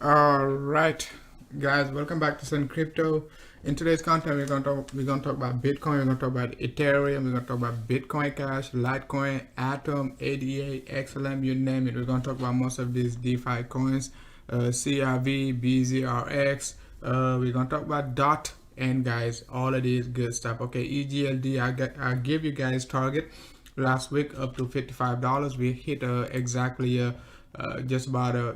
All right, guys, welcome back to Sun Crypto. In today's content, we're gonna talk about Bitcoin. We're gonna talk about Ethereum. We're gonna talk about Bitcoin Cash, Litecoin, Atom, ADA, XLM, you name it. We're gonna talk about most of these DeFi coins, CRV, BZRX. We're gonna talk about DOT, and guys, all of these good stuff. Okay, EGLD. I gave you guys target last week up to $55. We hit exactly just about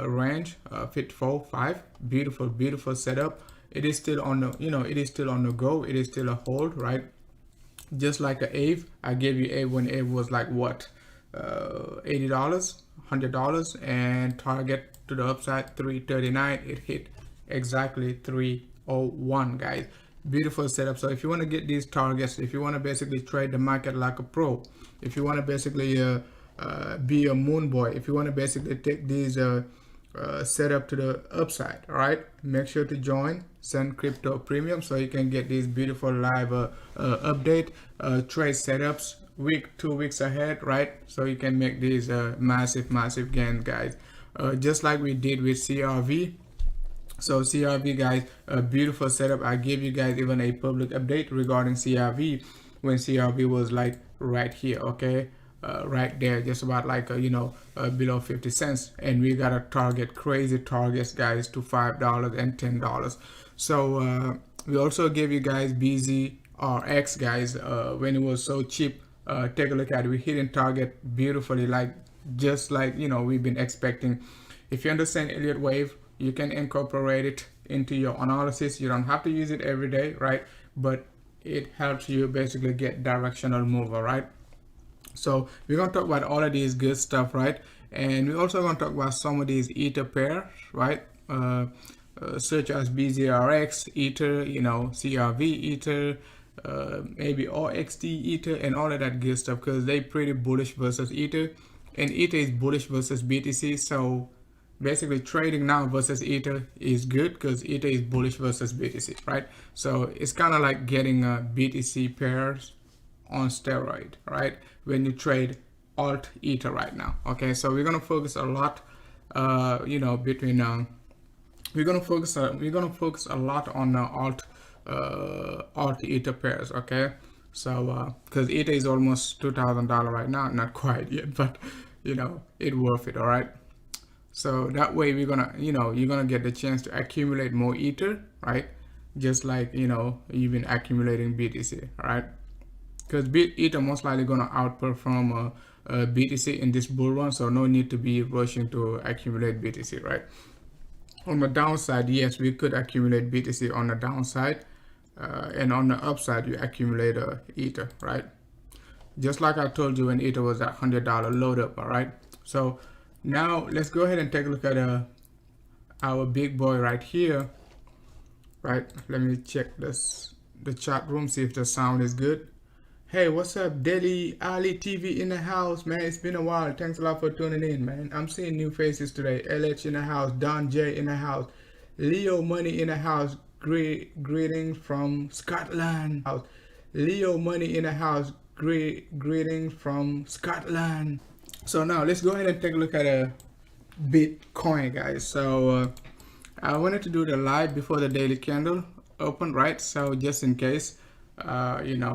range 54.5. Beautiful setup. It is still on the it is still on the go. It is still a hold, right? Just like the AVE. I gave you AVE when AVE was like what, $80, $100, and target to the upside 339. It hit exactly 301, guys. Beautiful setup. So if you want to get these targets, if you want to basically trade the market like a pro, if you want to basically be a moon boy, if you want to basically take these setup to the upside, all right, make sure to join Sun Crypto Premium so you can get these beautiful live update trade setups week 2 weeks ahead, right? So you can make these massive gains, guys, just like we did with CRV. So CRV, guys, a beautiful setup. I gave you guys even a public update regarding CRV when CRV was like right here, okay, right there, just about like below 50 cents, and we got a target, crazy targets, guys, to $5 and $10. So we also gave you guys BZRX, guys, when it was so cheap. Take a look at it. We hitting target beautifully, like just like we've been expecting. If you understand Elliott wave, you can incorporate it into your analysis. You don't have to use it every day, right? But it helps you basically get directional move, all right? So we're going to talk about all of these good stuff, right? And we're also going to talk about some of these Ether pairs, right? Such as BZRX, Ether, CRV Ether, maybe OXT Ether, and all of that good stuff, because they pretty bullish versus Ether, and Ether is bullish versus BTC. So basically trading now versus Ether is good because Ether is bullish versus BTC, right? So it's kind of like getting BTC pairs on steroid, right? When you trade alt Ether right now. Okay, so we're gonna focus a lot between we're gonna focus a lot on alt Ether pairs. Okay, so because Ether is almost $2,000 right now, not quite yet, but it worth it. All right, so that way we're gonna you're gonna get the chance to accumulate more Ether, right? Just like you've been accumulating BTC, all right? Because Ether most likely gonna outperform BTC in this bull run, so no need to be rushing to accumulate BTC, right? On the downside, yes, we could accumulate BTC on the downside, and on the upside, you accumulate Ether, right? Just like I told you when Ether was at $100 load up, all right? So now let's go ahead and take a look at our big boy right here, right? Let me check the chat room, see if the sound is good. Hey, what's up, Deli Ali TV in the house, man? It's been a while. Thanks a lot for tuning in, man. I'm seeing new faces today. LH in the house, Don J in the house, Leo Money in the house. Greetings from Scotland. Leo Money in the house. Greetings from Scotland. So now let's go ahead and take a look at a Bitcoin, guys. So I wanted to do the live before the daily candle open, right? So just in case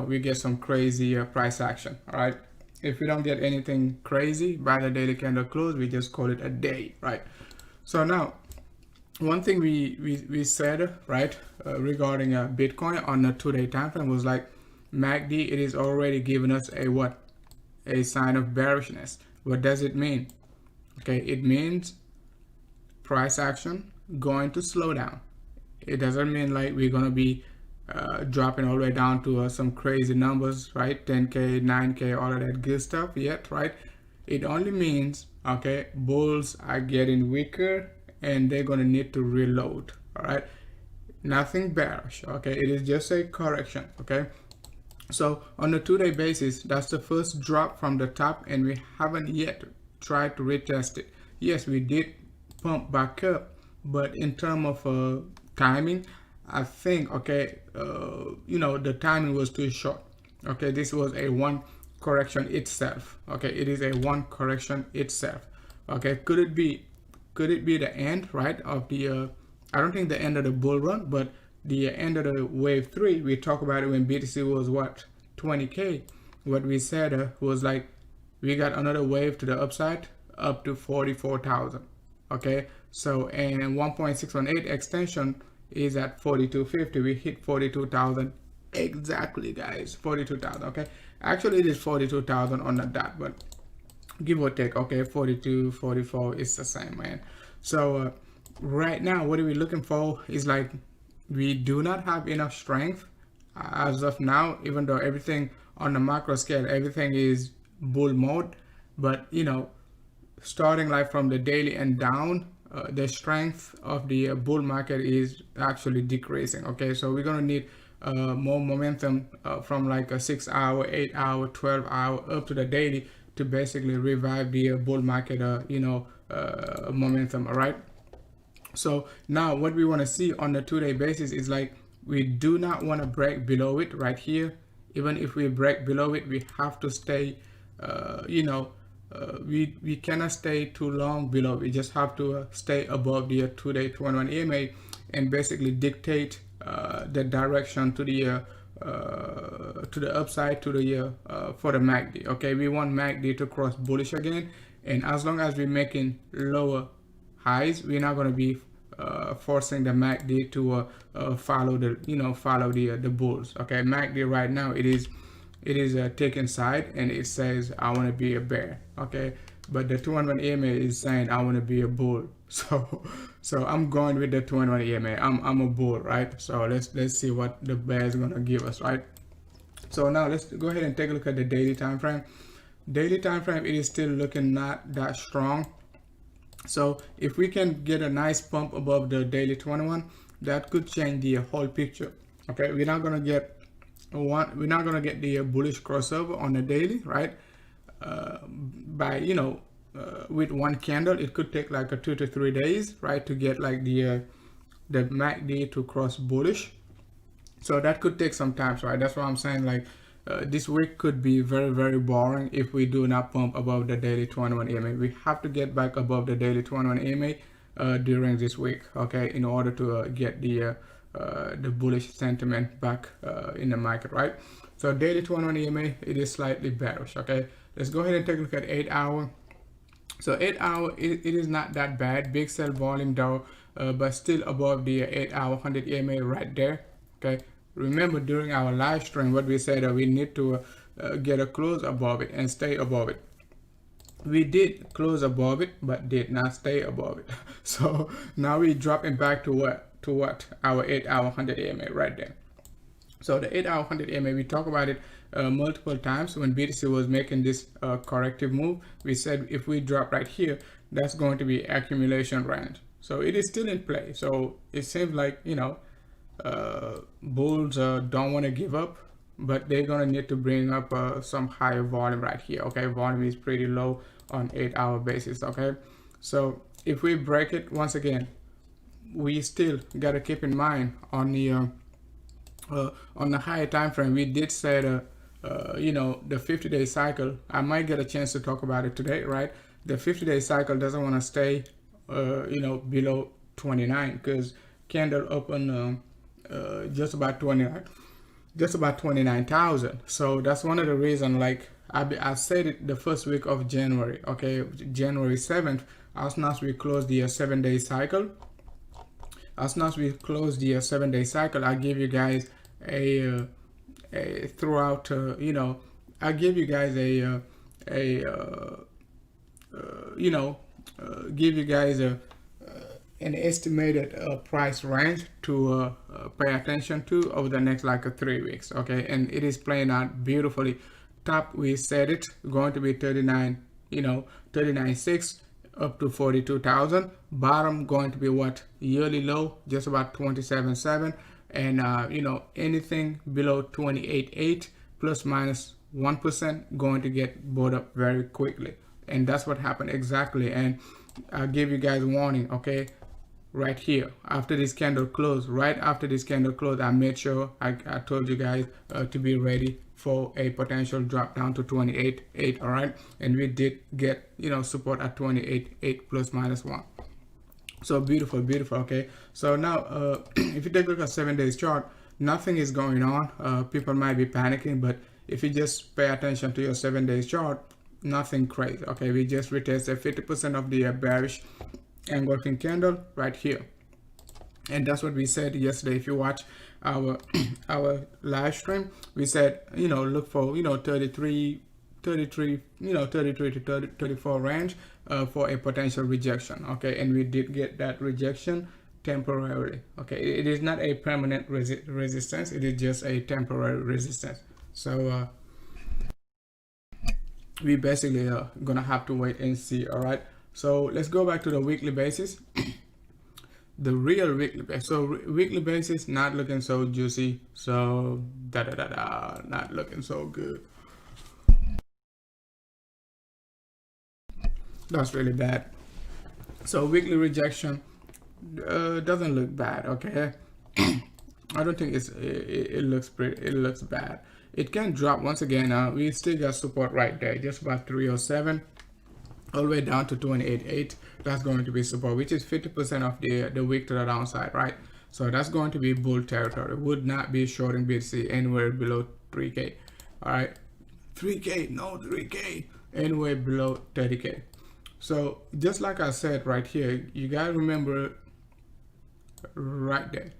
we get some crazy price action, all right? If we don't get anything crazy by the daily candle close, we just call it a day, right? So now one thing we said, right, regarding Bitcoin on the 2-day time frame was like MACD, it is already giving us a sign of bearishness. What does it mean? Okay, it means price action going to slow down. It doesn't mean like we're gonna be dropping all the way down to some crazy numbers, right? 10K, 9K, all of that good stuff yet, right? It only means, okay, bulls are getting weaker and they're gonna need to reload, all right? Nothing bearish, okay? It is just a correction, okay? So on a 2-day basis, that's the first drop from the top, and we haven't yet tried to retest it. Yes, we did pump back up, but in terms of timing, I think, okay, the timing was too short. Okay, this was a one correction itself. Okay, it is a one correction itself. Okay, could it be could it be the end, right, of the I don't think the end of the bull run, but the end of the wave 3. We talked about it when BTC was what, 20k. What we said was like we got another wave to the upside up to 44,000. Okay, so and 1.618 extension is at 4250. We hit 42,000 exactly, guys. 42,000. Okay, actually it is 42,000 on the dot, but give or take, okay, 42, 44 is the same, man. So right now what are we looking for is like we do not have enough strength as of now, even though everything on the macro scale, everything is bull mode, but you know, starting like from the daily and down, the strength of the bull market is actually decreasing. Okay, so we're gonna need more momentum from like a 6 hour, 8 hour, 12 hour up to the daily to basically revive the bull market momentum. All right, so now what we want to see on the 2-day basis is like we do not want to break below it right here. Even if we break below it, we have to stay we cannot stay too long below. We just have to stay above the 2-day 21 EMA and basically dictate the direction to the upside to the for the MACD. Okay, we want MACD to cross bullish again, and as long as we're making lower highs, we're not going to be forcing the MACD to follow the bulls. Okay, MACD right now it is taking side and it says I want to be a bear. Okay, but the 211 EMA is saying I want to be a bull. So I'm going with the 211 EMA. I'm a bull, right? So let's see what the bear is gonna give us, right? So now let's go ahead and take a look at the daily time frame. Daily time frame, it is still looking not that strong. So if we can get a nice pump above the daily 21, that could change the whole picture. Okay, we're not gonna get the bullish crossover on the daily, right? With one candle, it could take like a 2 to 3 days, right, to get like the MACD to cross bullish. So that could take some time, right? That's why I'm saying like this week could be very, very boring if we do not pump above the daily 21 EMA. We have to get back above the daily 21 EMA during this week, okay, in order to get the bullish sentiment back in the market, right? So daily 21 EMA, it is slightly bearish. Okay, let's go ahead and take a look at 8 hour. So 8 hour, it is not that bad. Big sell volume though, but still above the 8 hour 100 EMA right there. Okay, remember during our live stream what we said, we need to get a close above it and stay above it. We did close above it but did not stay above it. So now we're dropping back to what our 8 hour 100 EMA right there. So the 8 hour 100 EMA, we talk about it multiple times. When BTC was making this corrective move, we said if we drop right here, that's going to be accumulation range. So it is still in play. So it seems like, you know, bulls don't want to give up, but they're gonna need to bring up some higher volume right here. Okay, volume is pretty low on 8 hour basis. Okay, so if we break it once again, we still got to keep in mind on the higher time frame. We did say the 50-day cycle. I might get a chance to talk about it today, right? The 50-day cycle doesn't want to stay below 29, because candle open just about 29,000. So that's one of the reasons, like I said it the first week of January. Okay, January 7th, as soon as we close the 7-day cycle, I give you guys a throughout I give you guys an estimated price range to pay attention to over the next like 3 weeks. Okay, and it is playing out beautifully. Top, we said it going to be 39.6 up to 42,000. Bottom going to be what, yearly low, just about 27.7, and anything below 28.8 plus minus 1% going to get bought up very quickly. And that's what happened exactly. And I'll give you guys a warning. Okay, right here after this candle close, I made sure I told you guys to be ready for a potential drop down to 28.8. all right, and we did get support at 28.8 plus minus 1. So beautiful, beautiful. Okay, so now if you take a look at 7 days chart, nothing is going on. People might be panicking, but if you just pay attention to your 7 days chart, nothing crazy. Okay, we just retested 50% of the bearish engulfing candle right here, and that's what we said yesterday. If you watch our our live stream, we said, look for 33, 33 to 34 range for a potential rejection. Okay, and we did get that rejection temporarily. Okay, it is not a permanent resistance, it is just a temporary resistance. So we basically gonna have to wait and see. All right, so let's go back to the weekly basis. The real weekly basis. So weekly basis not looking so juicy, so not looking so good. That's really bad. So weekly rejection doesn't look bad. Okay, I don't think it looks pretty. It looks bad. It can drop once again. We still got support right there, just about 307, all the way down to 28.8. That's going to be support, which is 50% of the week to the downside, right? So that's going to be bull territory. Would not be shorting BTC anywhere below 3K. All right, 3K, no 3K, anywhere below 30K. So just like I said right here, you gotta remember right there.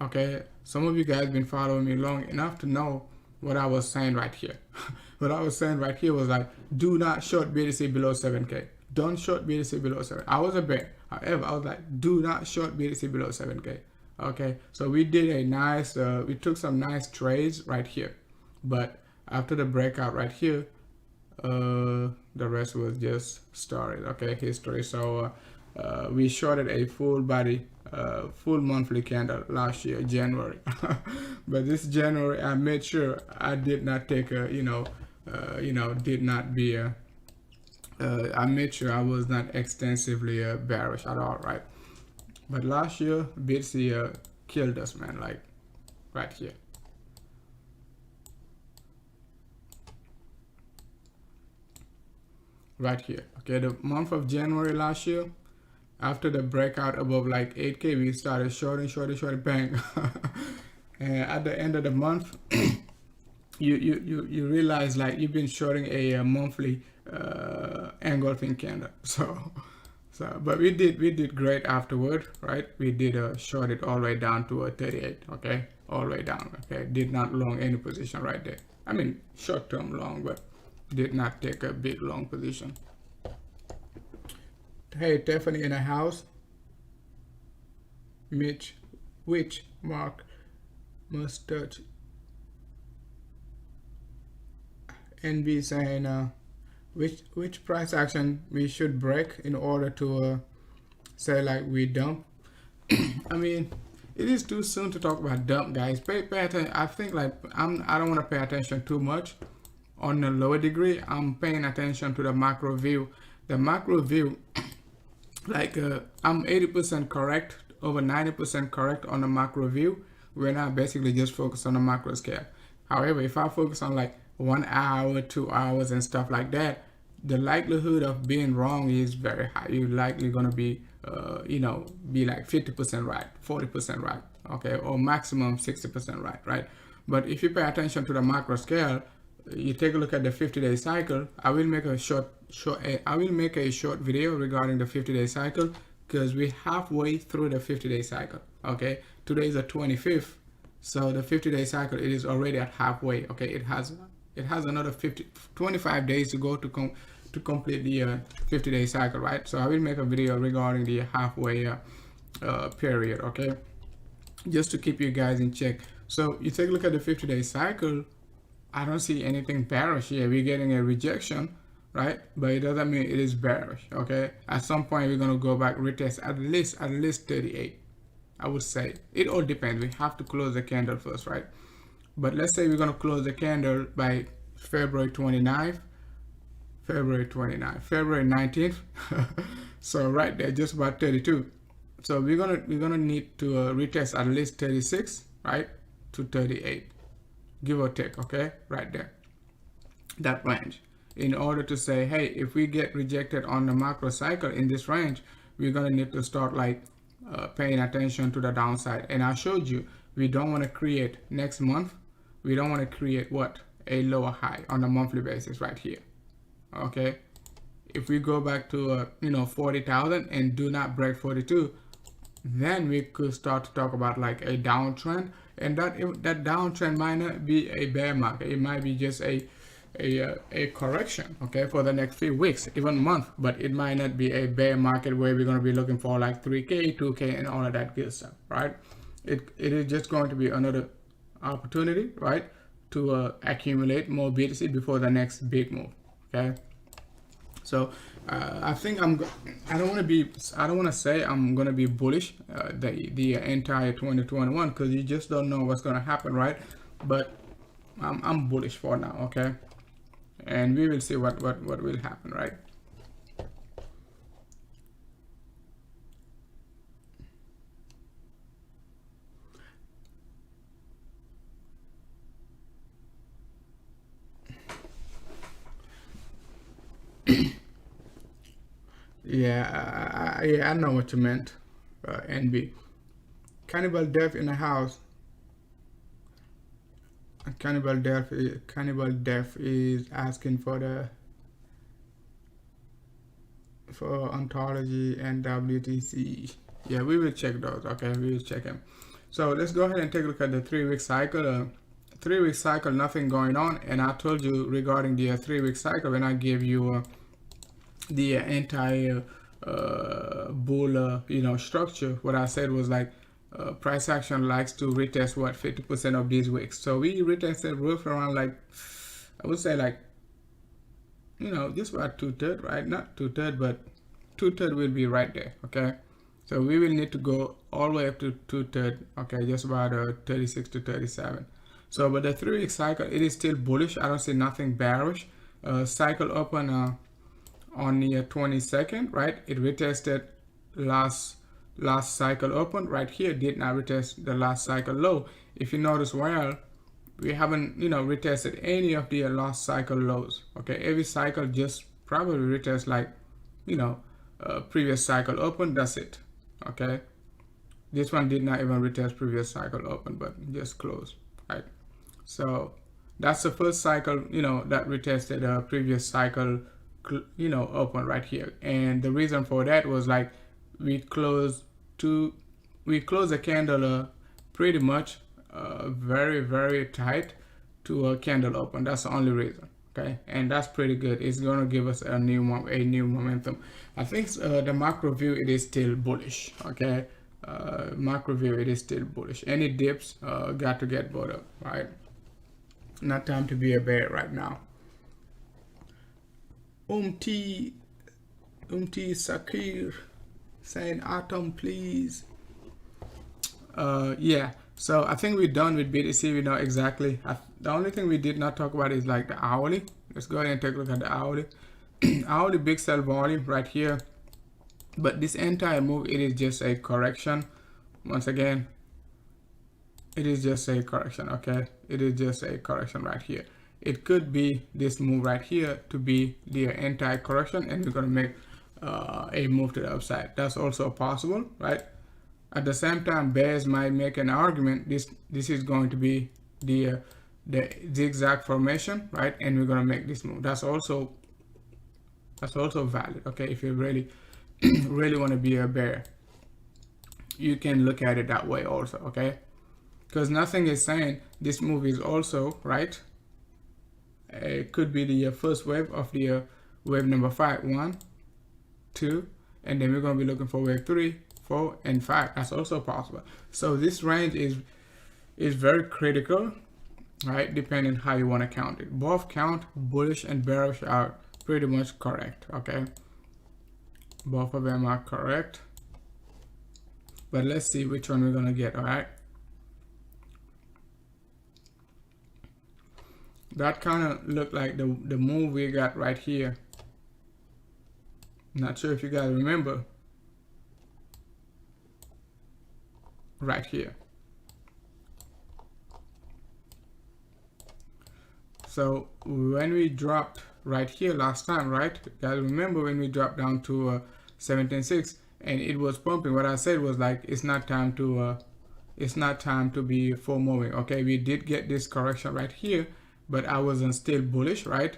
Okay, some of you guys been following me long enough to know what I was saying right here. What I was saying right here was like, do not short BTC below 7K. Don't short BTC below 7. I was a bear. However, I was like, do not short BTC below 7K. Okay, so we did a nice, we took some nice trades right here. But after the breakout right here, the rest was just story. Okay, history. So we shorted a full body, full monthly candle last year, January. But this January, I made sure I did not take a, did not be a, I made sure I was not extensively bearish at all, right? But last year, BTC killed us, man, like right here. Right here. Okay, the month of January last year, after the breakout above like 8K, we started shorting, bang. And at the end of the month, you realize like you've been shorting a monthly engulfing candle. So but we did great afterward, right? We did short it all the way down to a 38. Okay, all the way down. Okay, did not long any position right there. I mean, short term long, but did not take a big long position. Hey, Tiffany in the house. Mitch, which mark must touch? NB saying which price action we should break in order to say like we dump. I mean, it is too soon to talk about dump, guys. Pay attention. I think like I don't want to pay attention too much on a lower degree. I'm paying attention to the macro view. The macro view, like I'm 80% correct, over 90% correct on the macro view. We're not basically just focused on the macro scale. However, if I focus on like 1 hour, 2 hours and stuff like that, the likelihood of being wrong is very high. You're likely gonna be be like 50% right, 40% right, okay, or maximum 60% right? But if you pay attention to the macro scale, you take a look at the 50-day cycle. I will make a short video regarding the 50-day cycle because we're halfway through the 50-day cycle. Okay, today is the 25th, so the 50-day cycle, it is already at halfway. Okay, it has another 25 days to go to complete the 50-day cycle, right? So I will make a video regarding the halfway period, okay, just to keep you guys in check. So you take a look at the 50-day cycle. I don't see anything bearish here. We're getting a rejection, right? But it doesn't mean it is bearish. Okay, at some point we're gonna go back, retest at least 38. I would say it all depends. We have to close the candle first, right? But let's say we're gonna close the candle by February 19th. So right there, just about 32. So we're gonna need to retest at least 36, right, to 38, give or take. Okay, right there, that range, in order to say, hey, if we get rejected on the macro cycle in this range, we're gonna need to start like paying attention to the downside. And I showed you we don't want to create next month. We don't want to create what, a lower high on a monthly basis right here. Okay, if we go back to 40,000 and do not break 42, then we could start to talk about like a downtrend. And that downtrend might not be a bear market. It might be just a correction, okay, for the next few weeks, even month. But it might not be a bear market where we're going to be looking for like 3K, 2K, and all of that good stuff, right? It is just going to be another opportunity, right, to accumulate more BTC before the next big move. Okay, so I think I don't want to say I'm going to be bullish the entire 2021, because you just don't know what's going to happen, right? But I'm bullish for now, okay, and we will see what will happen, right? Yeah, I know what you meant, NB. Cannibal Death in the house. Cannibal Death is asking for ontology and WTC. Yeah, we will check those. Okay, we will check them. So let's go ahead and take a look at the 3-week cycle. 3-week cycle, nothing going on. And I told you regarding the 3-week cycle when I gave you the entire bull structure. What I said was like price action likes to retest what 50% of these wicks. So we retested roof around like, I would say like, just about 2/3, right? Not 2/3, but 2/3 will be right there. Okay, so we will need to go all the way up to 2/3. Okay, just about 36 to 37. So but the 3-week cycle, it is still bullish. I don't see nothing bearish. Cycle open on the 22nd, right? It retested last cycle open right here, did not retest the last cycle low. If you notice well, we haven't retested any of the last cycle lows. Okay, every cycle just probably retest like previous cycle open, that's it. Okay, this one did not even retest previous cycle open, but just close, right? So that's the first cycle that retested previous cycle open right here. And the reason for that was like we closed the candle pretty much very tight to a candle open. That's the only reason. Okay, and that's pretty good. It's going to give us a new momentum. I think the macro view, it is still bullish. Okay, macro view, it is still bullish. Any dips got to get bought up, right? Not time to be a bear right now. Umti Sakir saying Atom, please. Yeah, so I think we're done with BTC. We know exactly. The only thing we did not talk about is like the hourly. Let's go ahead and take a look at the hourly. Hourly big sell volume right here. But this entire move, it is just a correction. Once again, it is just a correction. Okay, it is just a correction right here. It could be this move right here to be the entire correction, and we're going to make a move to the upside. That's also possible, right? At the same time, bears might make an argument this is going to be the zigzag formation, right? And we're going to make this move. That's also valid. Okay, if you really really want to be a bear, you can look at it that way also. Okay, because nothing is saying this move is also right. It could be the first wave of the wave number 5. 1, 2, and then we're going to be looking for wave 3, 4, and 5. That's also possible. So this range is very critical, right? Depending how you want to count it. Both count, bullish and bearish, are pretty much correct. Okay, both of them are correct, but let's see which one we're going to get. All right, that kind of looked like the move we got right here. Not sure if you guys remember right here. So when we dropped right here last time, right, guys, remember when we dropped down to 17.6, and it was pumping. What I said was like, it's not time to be full moving. Okay, we did get this correction right here, but I wasn't still bullish, right?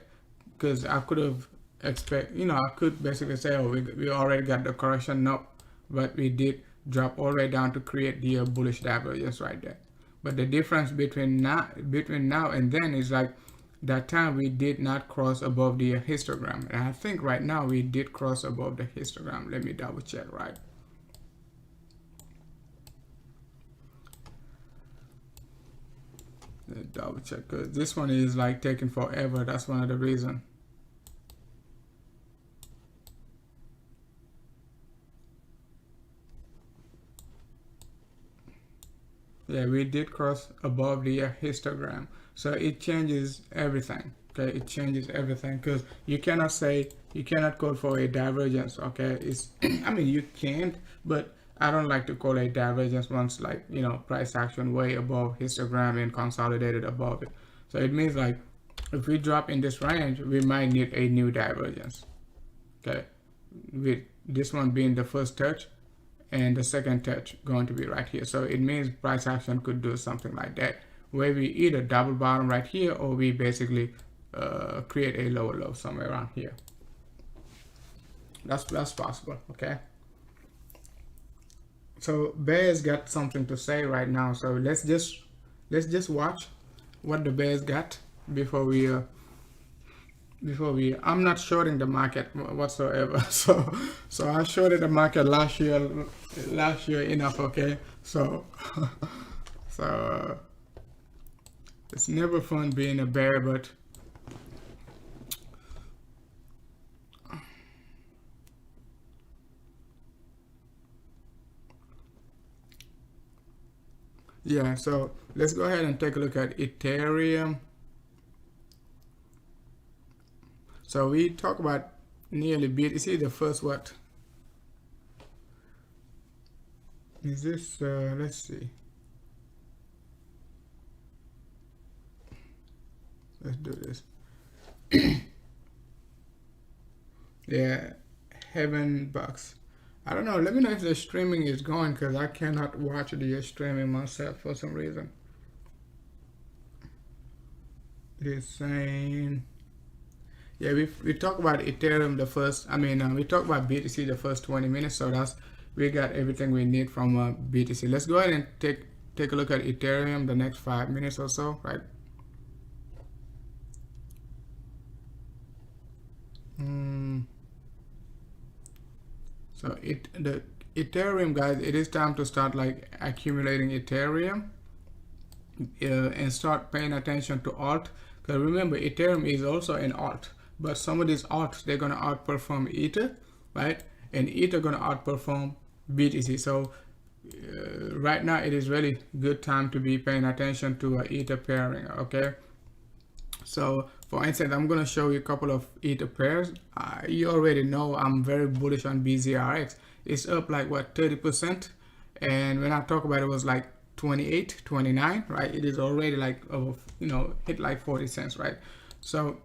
Because I could have I could basically say, oh, we already got the correction. Nope, but we did drop all the way down to create the bullish divergence right there. But the difference between now and then is like, that time we did not cross above the histogram, and I think right now we did cross above the histogram. Let me double check, right? Double check, because this one is like taking forever. That's one of the reasons. Yeah, we did cross above the histogram, so it changes everything. Okay, it changes everything, because you cannot call for a divergence. Okay, it's I mean, you can't, but I don't like to call a divergence once, like, price action way above histogram and consolidated above it. So it means like, if we drop in this range, we might need a new divergence. Okay, with this one being the first touch and the second touch going to be right here. So it means price action could do something like that, where we either double bottom right here, or we basically create a lower low somewhere around here. That's possible. Okay, so bears got something to say right now, so let's just watch what the bears got before we I'm not shorting the market whatsoever. So I shorted the market last year enough. Okay, so so it's never fun being a bear, but yeah, so let's go ahead and take a look at Ethereum. So we talk about nearly BTC, the first, what is this? Let's see. Let's do this. Yeah, Heaven Bucks. I don't know. Let me know if the streaming is going, because I cannot watch the streaming myself for some reason. It is saying, yeah, we talk about Ethereum the first. We talk about BTC the first 20 minutes. So we got everything we need from BTC. Let's go ahead and take a look at Ethereum the next 5 minutes or so, right? So the Ethereum, guys, it is time to start like accumulating Ethereum and start paying attention to alt. Because remember, Ethereum is also an alt, but some of these alts, they're gonna outperform Ether, right? And Ether gonna outperform BTC. So right now it is really good time to be paying attention to Ether pairing. Okay, so for instance, I'm gonna show you a couple of Ether pairs. You already know I'm very bullish on BZRX. It's up like what, 30%, and when I talk about it, was like 28, 29, right? It is already like hit like 40 cents, right? So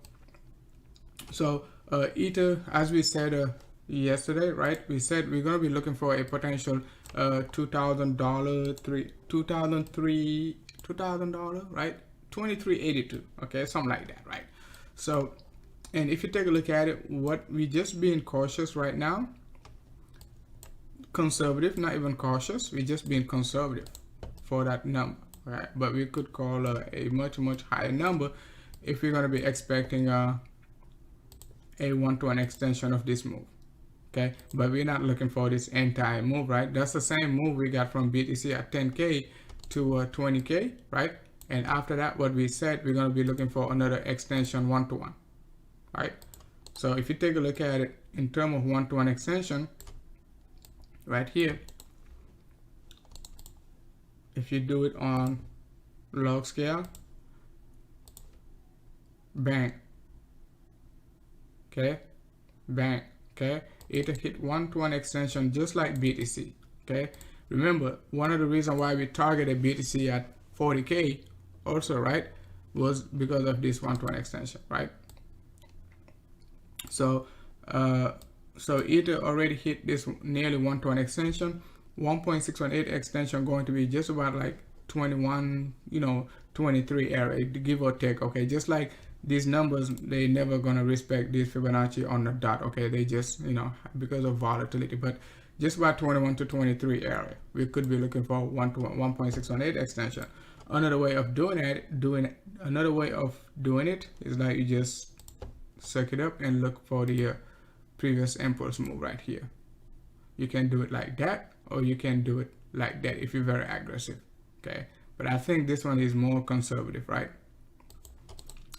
Ether, as we said yesterday, right? We said we're gonna be looking for a potential $2,000, right? 2382, okay, something like that, right? So, and if you take a look at it, what we just being cautious right now, conservative, not even cautious, we just being conservative for that number, right? But we could call a much higher number if we're going to be expecting a 1-to-1 extension of this move. Okay, but we're not looking for this entire move, right? That's the same move we got from BTC at 10K to 20K, right? And after that, what we said, we're going to be looking for another extension 1-to-1, right? So if you take a look at it in terms of 1-to-1 extension, right here, if you do it on log scale, bang, okay, bang, okay, it hit 1-to-1 extension just like BTC. Okay, remember, one of the reasons why we targeted BTC at 40K also, right, was because of this 1-to-1 extension, right? So So Ether already hit this nearly 120 extension. 1.618 extension going to be just about like 21, 23 area, give or take. Okay, just like these numbers, they never gonna respect this Fibonacci on the dot. Okay, they just because of volatility, but just about 21 to 23 area, we could be looking for 1.618 extension. Another way of doing it is like you just suck it up and look for the previous impulse move right here. You can do it like that, or you can do it like that if you're very aggressive. Okay, but I think this one is more conservative, right?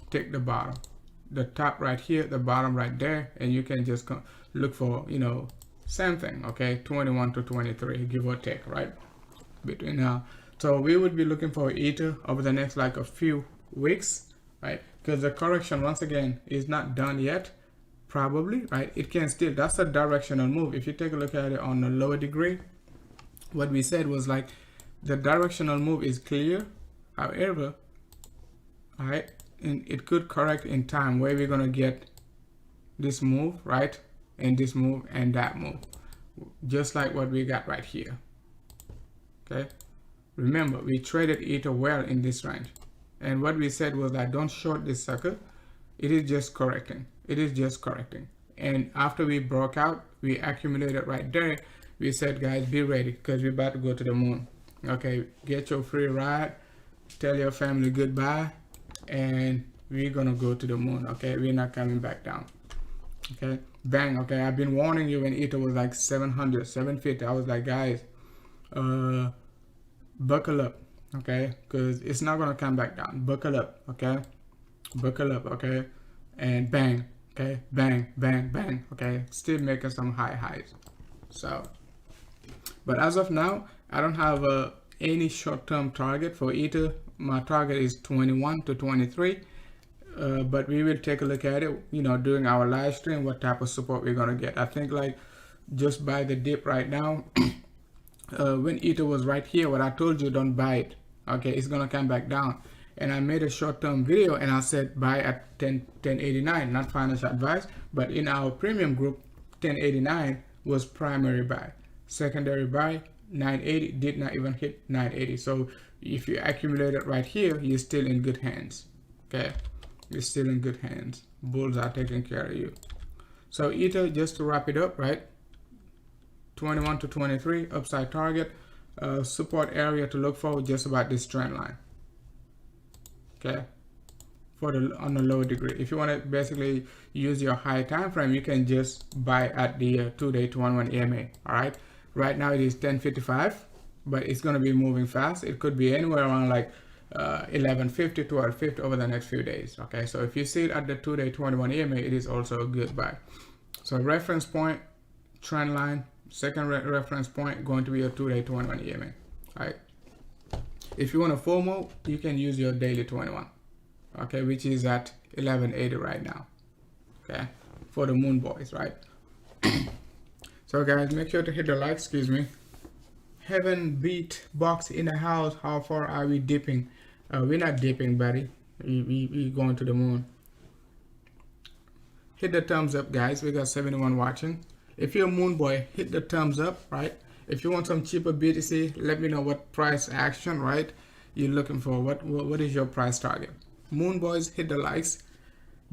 Take the bottom, the top right here, the bottom right there, and you can just look for same thing. Okay, 21 to 23, give or take, right? Between now, so we would be looking for Ether over the next like a few weeks, right? Because the correction once again is not done yet, probably, right? It can still, that's a directional move. If you take a look at it on a lower degree, what we said was like the directional move is clear. However, right, and it could correct in time where we're gonna get this move, right, and this move and that move, just like what we got right here. Okay, remember we traded Ether well in this range, and what we said was that don't short this sucker. It is just correcting. It is just correcting. And after we broke out, we accumulated right there. We said, guys, be ready because we're about to go to the moon. Okay, get your free ride, tell your family goodbye, and we're gonna go to the moon. Okay, we're not coming back down. Okay, bang. Okay, I've been warning you when Ether was like 700, 750. I was like, guys, buckle up. Okay, because it's not gonna come back down. Buckle up. Okay, buckle up. Okay, and bang. Okay, bang, bang, bang. Okay, still making some high highs. So, but as of now, I don't have any short-term target for Ether. My target is 21 to 23. But we will take a look at it, during our live stream, what type of support we're gonna get. I think like just buy the dip right now. When Ether was right here, what I told you, don't buy it. Okay, it's gonna come back down. And I made a short-term video and I said buy at 1089, not financial advice, but in our premium group, 1089 was primary buy. Secondary buy, 980, did not even hit 980. So if you accumulate it right here, you're still in good hands. Okay, you're still in good hands. Bulls are taking care of you. So Ether, just to wrap it up, right? 21 to 23 upside target, support area to look for just about this trend line. Okay, on the lower degree. If you want to basically use your high time frame, you can just buy at the 2-day to 1-1 EMA. All right, right now it is 10:55, but it's going to be moving fast. It could be anywhere around like 11:50 to 12:50 over the next few days. Okay, so if you see it at the 2-day 21 EMA, it is also a good buy. So reference point, trend line, second reference point going to be a 2-day 21 EMA. All right. If you want a FOMO, you can use your daily 21, okay, which is at 1180 right now, okay, for the moon boys, right? So guys, make sure to hit the like, excuse me. Heaven beat box in the house. How far are we dipping? We're not dipping, buddy. We going to the moon. Hit the thumbs up, guys. We got 71 watching. If you're a moon boy, hit the thumbs up, right? If you want some cheaper BTC, let me know what price action, right, you're looking for. What is your price target? Moon boys, hit the likes.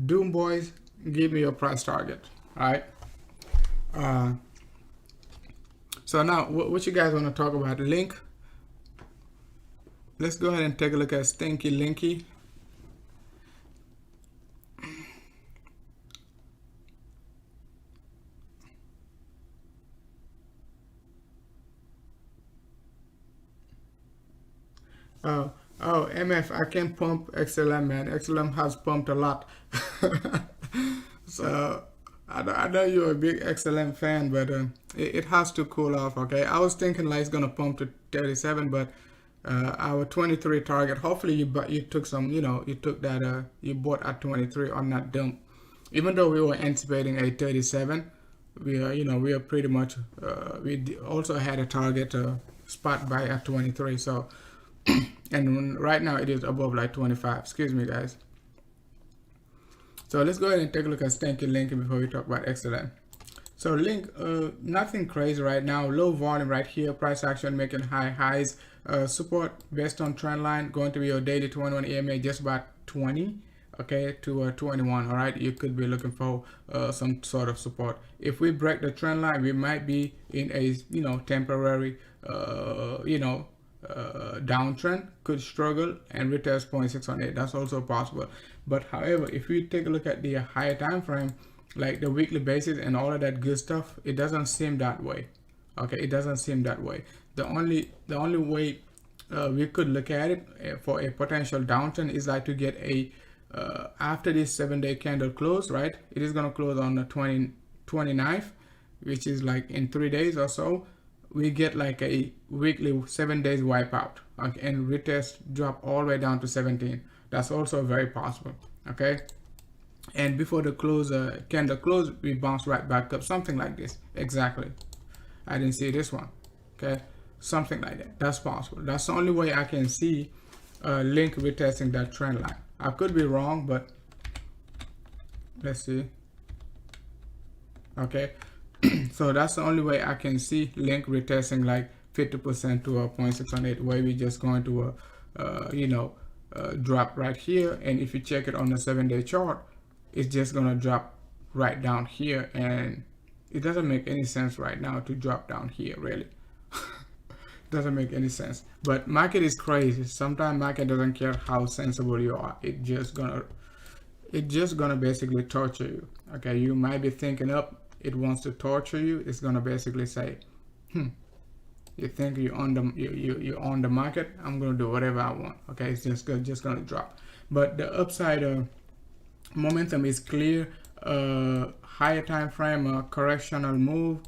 Doom boys, give me your price target. All right. So now, what you guys want to talk about? Link. Let's go ahead and take a look at Stinky Linky. Oh, MF, I can pump XLM, man. XLM has pumped a lot. So I know you're a big XLM fan, but it has to cool off. Okay, I was thinking like it's gonna pump to 37, but our 23 target. Hopefully you took some, you took that you bought at 23 on that dump. Even though we were anticipating a 37, we are pretty much we also had a target spot buy at 23. So. And right now it is above like 25. Excuse me, guys. So let's go ahead and take a look at Stinky Linky before we talk about XLM. So Link, nothing crazy right now. Low volume right here. Price action making high highs. Support based on trend line going to be your daily 21 EMA just about 20. Okay, to 21. All right, you could be looking for some sort of support. If we break the trend line, we might be in a temporary downtrend, could struggle and retest 0.618. That's also possible. But however, if we take a look at the higher time frame, like the weekly basis and all of that good stuff, it doesn't seem that way. Okay, it doesn't seem that way. The only way we could look at it for a potential downturn is like to get a after this 7-day candle close, right? It is going to close on the 29th, which is like in 3 days or so. We get like a weekly 7 days wipeout, okay, and retest drop all the way down to 17. That's also very possible. Okay, and before the close candle close, we bounce right back up, something like this. Exactly. I didn't see this one. Okay, something like that. That's possible. That's the only way I can see Link retesting that trend line. I could be wrong, but let's see. Okay, so that's the only way I can see Link retesting like 50% to a 0.618, where we just going to drop right here. And if you check it on the 7-day chart, it's just gonna drop right down here, and it doesn't make any sense right now to drop down here, really. Doesn't make any sense. But market is crazy. Sometimes market doesn't care how sensible you are. It just gonna basically torture you. Okay, you might be thinking up, it wants to torture you. It's gonna basically say, you think you're on the market, I'm gonna do whatever I want. Okay, it's just gonna drop. But the upside momentum is clear. Higher time frame correctional move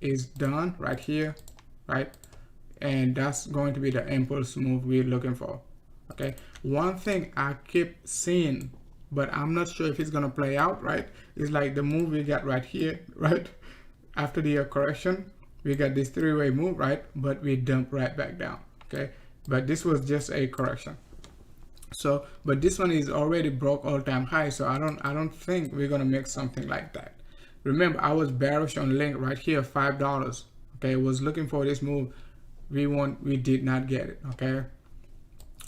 is done right here, right? And that's going to be the impulse move we're looking for. Okay, one thing I keep seeing, but I'm not sure if it's gonna play out, right, is like the move we got right here, right? After the correction, we got this 3-way move, right? But we dump right back down. Okay, but this was just a correction. So, but this one is already broke all-time high, so I don't think we're gonna make something like that. Remember, I was bearish on Link right here, $5. Okay, was looking for this move. We did not get it. Okay,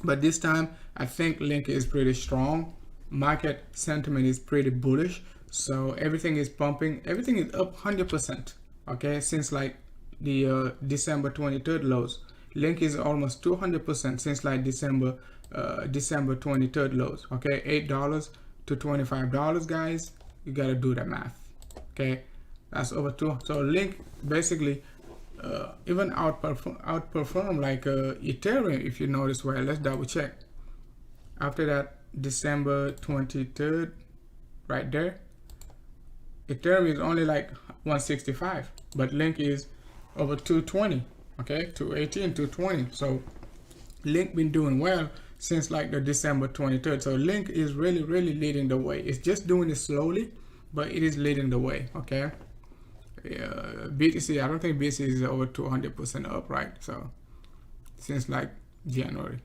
but this time I think Link is pretty strong. Market sentiment is pretty bullish, so everything is pumping. Everything is up 100%. Okay, since like the December 23rd lows. Link is almost 200% since like December 23rd lows. Okay, $8 to $25, guys. You gotta do the math. Okay, that's over 2. So Link basically even outperform like Ethereum, if you notice. Well, let's double check. After that December 23rd, right there, Ethereum is only like 165, but Link is over 220. Okay, 218, 220. So Link been doing well since like the December 23rd. So Link is really leading the way. It's just doing it slowly, but it is leading the way. Okay, BTC, I don't think BTC is over 200% up, right? So since like January.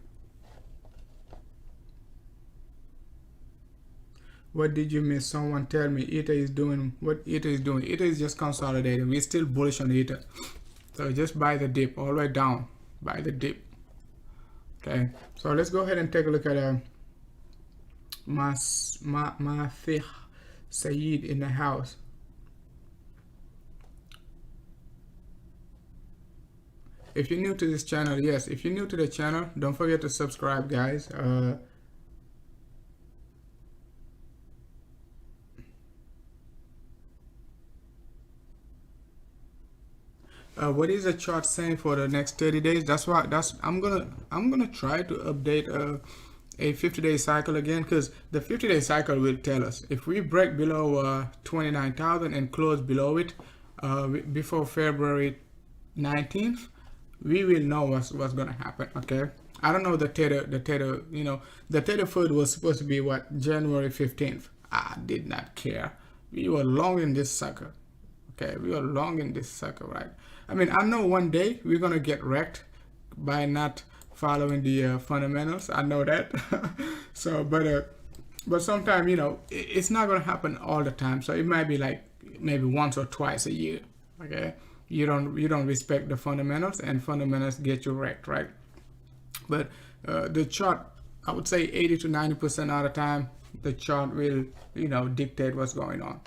What did you miss? Someone tell me. Ether is doing what Ether is doing. Ether is just consolidating. We're still bullish on Ether. So just buy the dip all the way down. Buy the dip. Okay. So let's go ahead and take a look at Mathih Saeed in the house. If you're new to this channel, yes, if you're new to the channel, don't forget to subscribe, guys. What is the chart saying for the next 30 days? I'm gonna try to update a 50-day cycle again, because the 50-day cycle will tell us if we break below 29,000 and close below it before February 19th, we will know what's gonna happen. Okay, I don't know the tether, the tether food was supposed to be what, January 15th. I did not care. We were long in this sucker. Okay, we were long in this sucker, right? I mean, I know one day we're gonna get wrecked by not following the fundamentals. I know that. So, but But sometimes, you know, it's not going to happen all the time. So it might be like maybe once or twice a year. Okay, you don't respect the fundamentals, and fundamentals get you wrecked, right? But the chart, I would say 80 to 90% of the time, the chart will, you know, dictate what's going on.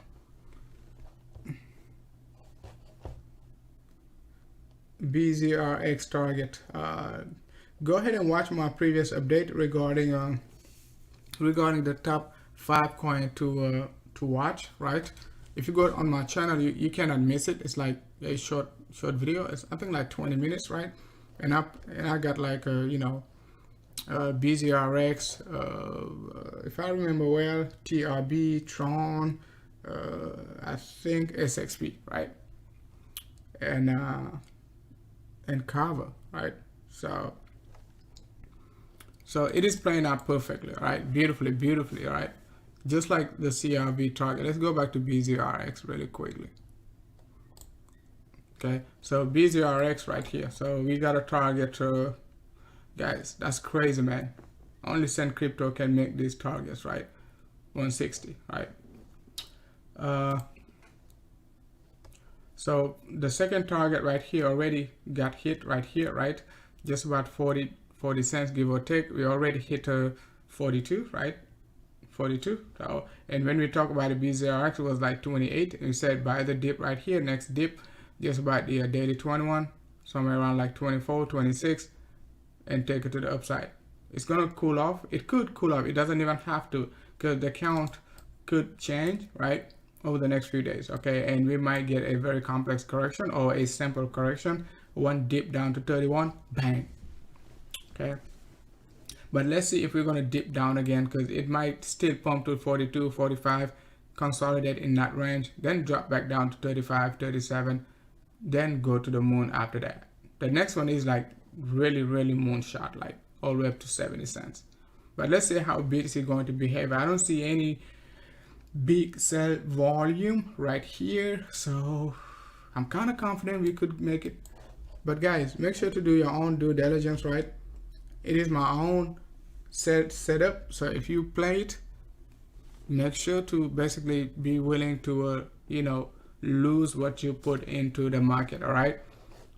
BZRX target. Go ahead and watch my previous update regarding the top 5 coin to watch, right? If you go on my channel, you cannot miss it. It's like a short video. It's I think like 20 minutes, right? And I got like you know, BZRX, if I remember well, TRB, Tron, I think SXP, right? And Carver, right? So it is playing out perfectly, right? Beautifully, right? Just like the CRV target. Let's go back to BZRX really quickly. Okay, so BZRX right here. So we got a target. Guys, that's crazy, man. Only Send Crypto can make these targets, right? 160, right? So the second target right here already got hit right here, right? Just about 40 cents, give or take. We already hit 42, right? 42. So, and when we talk about the BZRX, it was like 28. And we said buy the dip right here, next dip, just about the daily 21, somewhere around like 24, 26, and take it to the upside. It's gonna cool off. It could cool off. It doesn't even have to, because the count could change, right, over the next few days. Okay, and we might get a very complex correction or a simple correction. One dip down to 31, bang. Okay, but let's see if we're going to dip down again, because it might still pump to 42, 45, consolidate in that range, then drop back down to 35, 37, then go to the moon after that. The next one is like really moonshot, like all the way up to 70 cents. But let's see how BTC is going to behave. I don't see any big sell volume right here, so I'm kind of confident we could make it. But guys, make sure to do your own due diligence, right? It is my own setup, so if you play it, make sure to basically be willing to you know, lose what you put into the market. All right,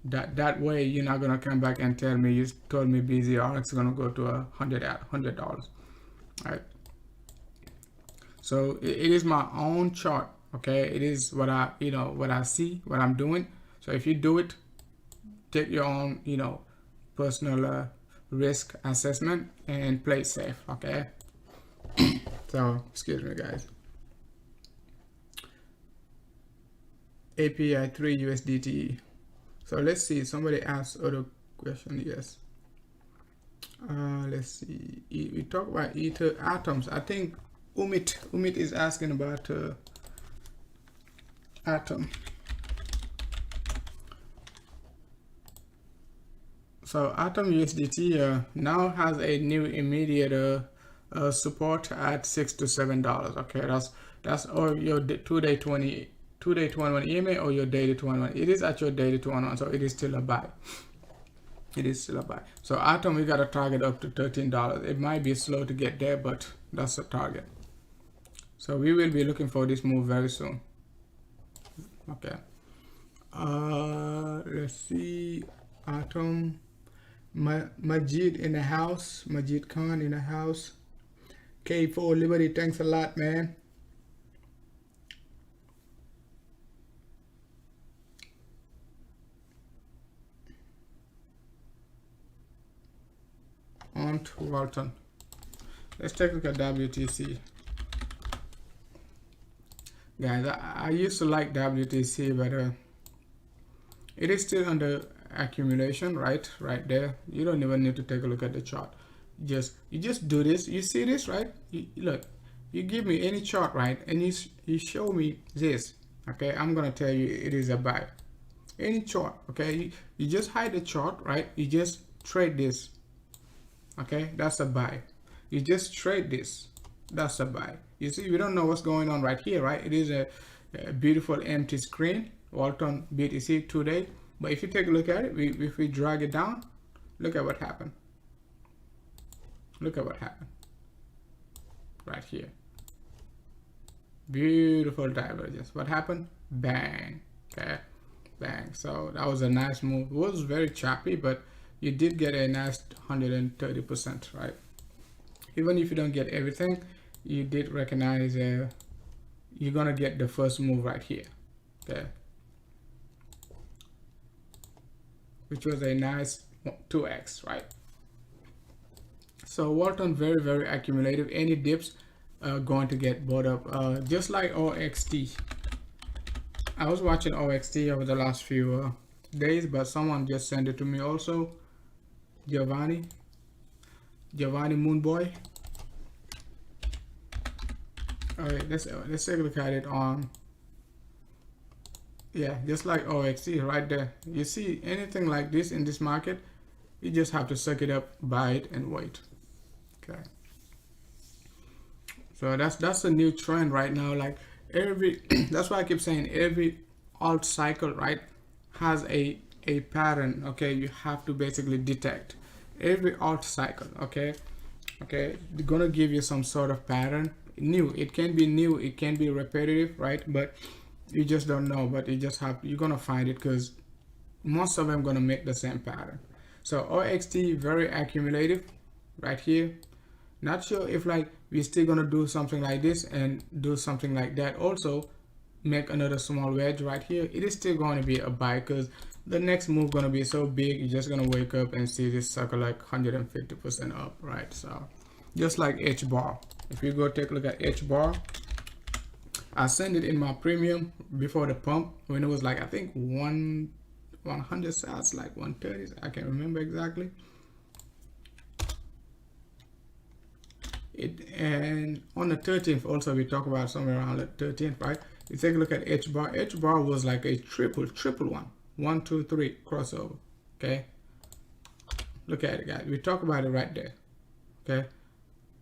that way you're not gonna come back and tell me you told me BZRX is gonna go to $100. All right, so it is my own chart. Okay, it is what I, you know, what I see, what I'm doing. So if you do it, take your own, you know, personal risk assessment and play safe. Okay. So excuse me, guys. API 3 USDT. So let's see, somebody asked other question. Yes, let's see, we talk about ether atoms. I think Umit is asking about atom. So Atom USDT now has a new immediate support at $6 to $7. Okay, that's or your 2-day 21 EMA or your daily 21. It is at your daily 21, so it is still a buy. It is still a buy. So Atom, we got a target up to $13. It might be slow to get there, but that's a target. So we will be looking for this move very soon. Okay. Let's see. Atom. Majid in the house. Majid Khan in the house. K4 Liberty, thanks a lot, man. On to Walton. Let's take a look at WTC. Guys, I used to like WTC, but it is still under accumulation, right there. You don't even need to take a look at the chart. You just do this. You see this, right? Look, you give me any chart, right, and you show me this. Okay, I'm gonna tell you it is a buy. Any chart, okay? You just hide the chart, right? You just trade this. Okay, that's a buy. You just trade this. That's a buy. You see, we don't know what's going on right here, right? It is a beautiful empty screen. Walton BTC 2-day. But if you take a look at it, if we drag it down, look at what happened. Look at what happened. right here. Beautiful divergence. What happened? Bang. Okay, bang. So that was a nice move. It was very choppy, but you did get a nice 130%, right? Even if you don't get everything, you did recognize you're gonna get the first move right here. Okay, which was a nice 2x, right? So Walton, very, very accumulative. Any dips going to get bought up, just like OXT. I was watching OXT over the last few days, but someone just sent it to me also. Giovanni Moonboy. All right, let's take a look at it on. Yeah, just like OXT right there. You see anything like this in this market, you just have to suck it up, buy it, and wait. Okay. So that's a new trend right now. Like every that's why I keep saying every alt cycle, right, has a pattern. Okay, you have to basically detect every alt cycle. Okay, they're gonna give you some sort of pattern. New, it can be new, it can be repetitive, right? But you just don't know. But you just have, you're gonna find it because most of them gonna make the same pattern. So OXT, very accumulative right here. Not sure if like we're still gonna do something like this and do something like that. Also make another small wedge right here. It is still going to be a buy because the next move gonna be so big, you're just gonna wake up and see this sucker like 150% up, right? So just like H bar. If you go take a look at H bar, I sent it in my premium before the pump when it was like, I think 100 sats, like 130, I can't remember exactly. And on the 13th also, we talk about somewhere around the 13th, right? You take a look at H bar. H bar was like a triple one. 1, 2, 3 crossover. Okay, look at it, guys. We talk about it right there. Okay,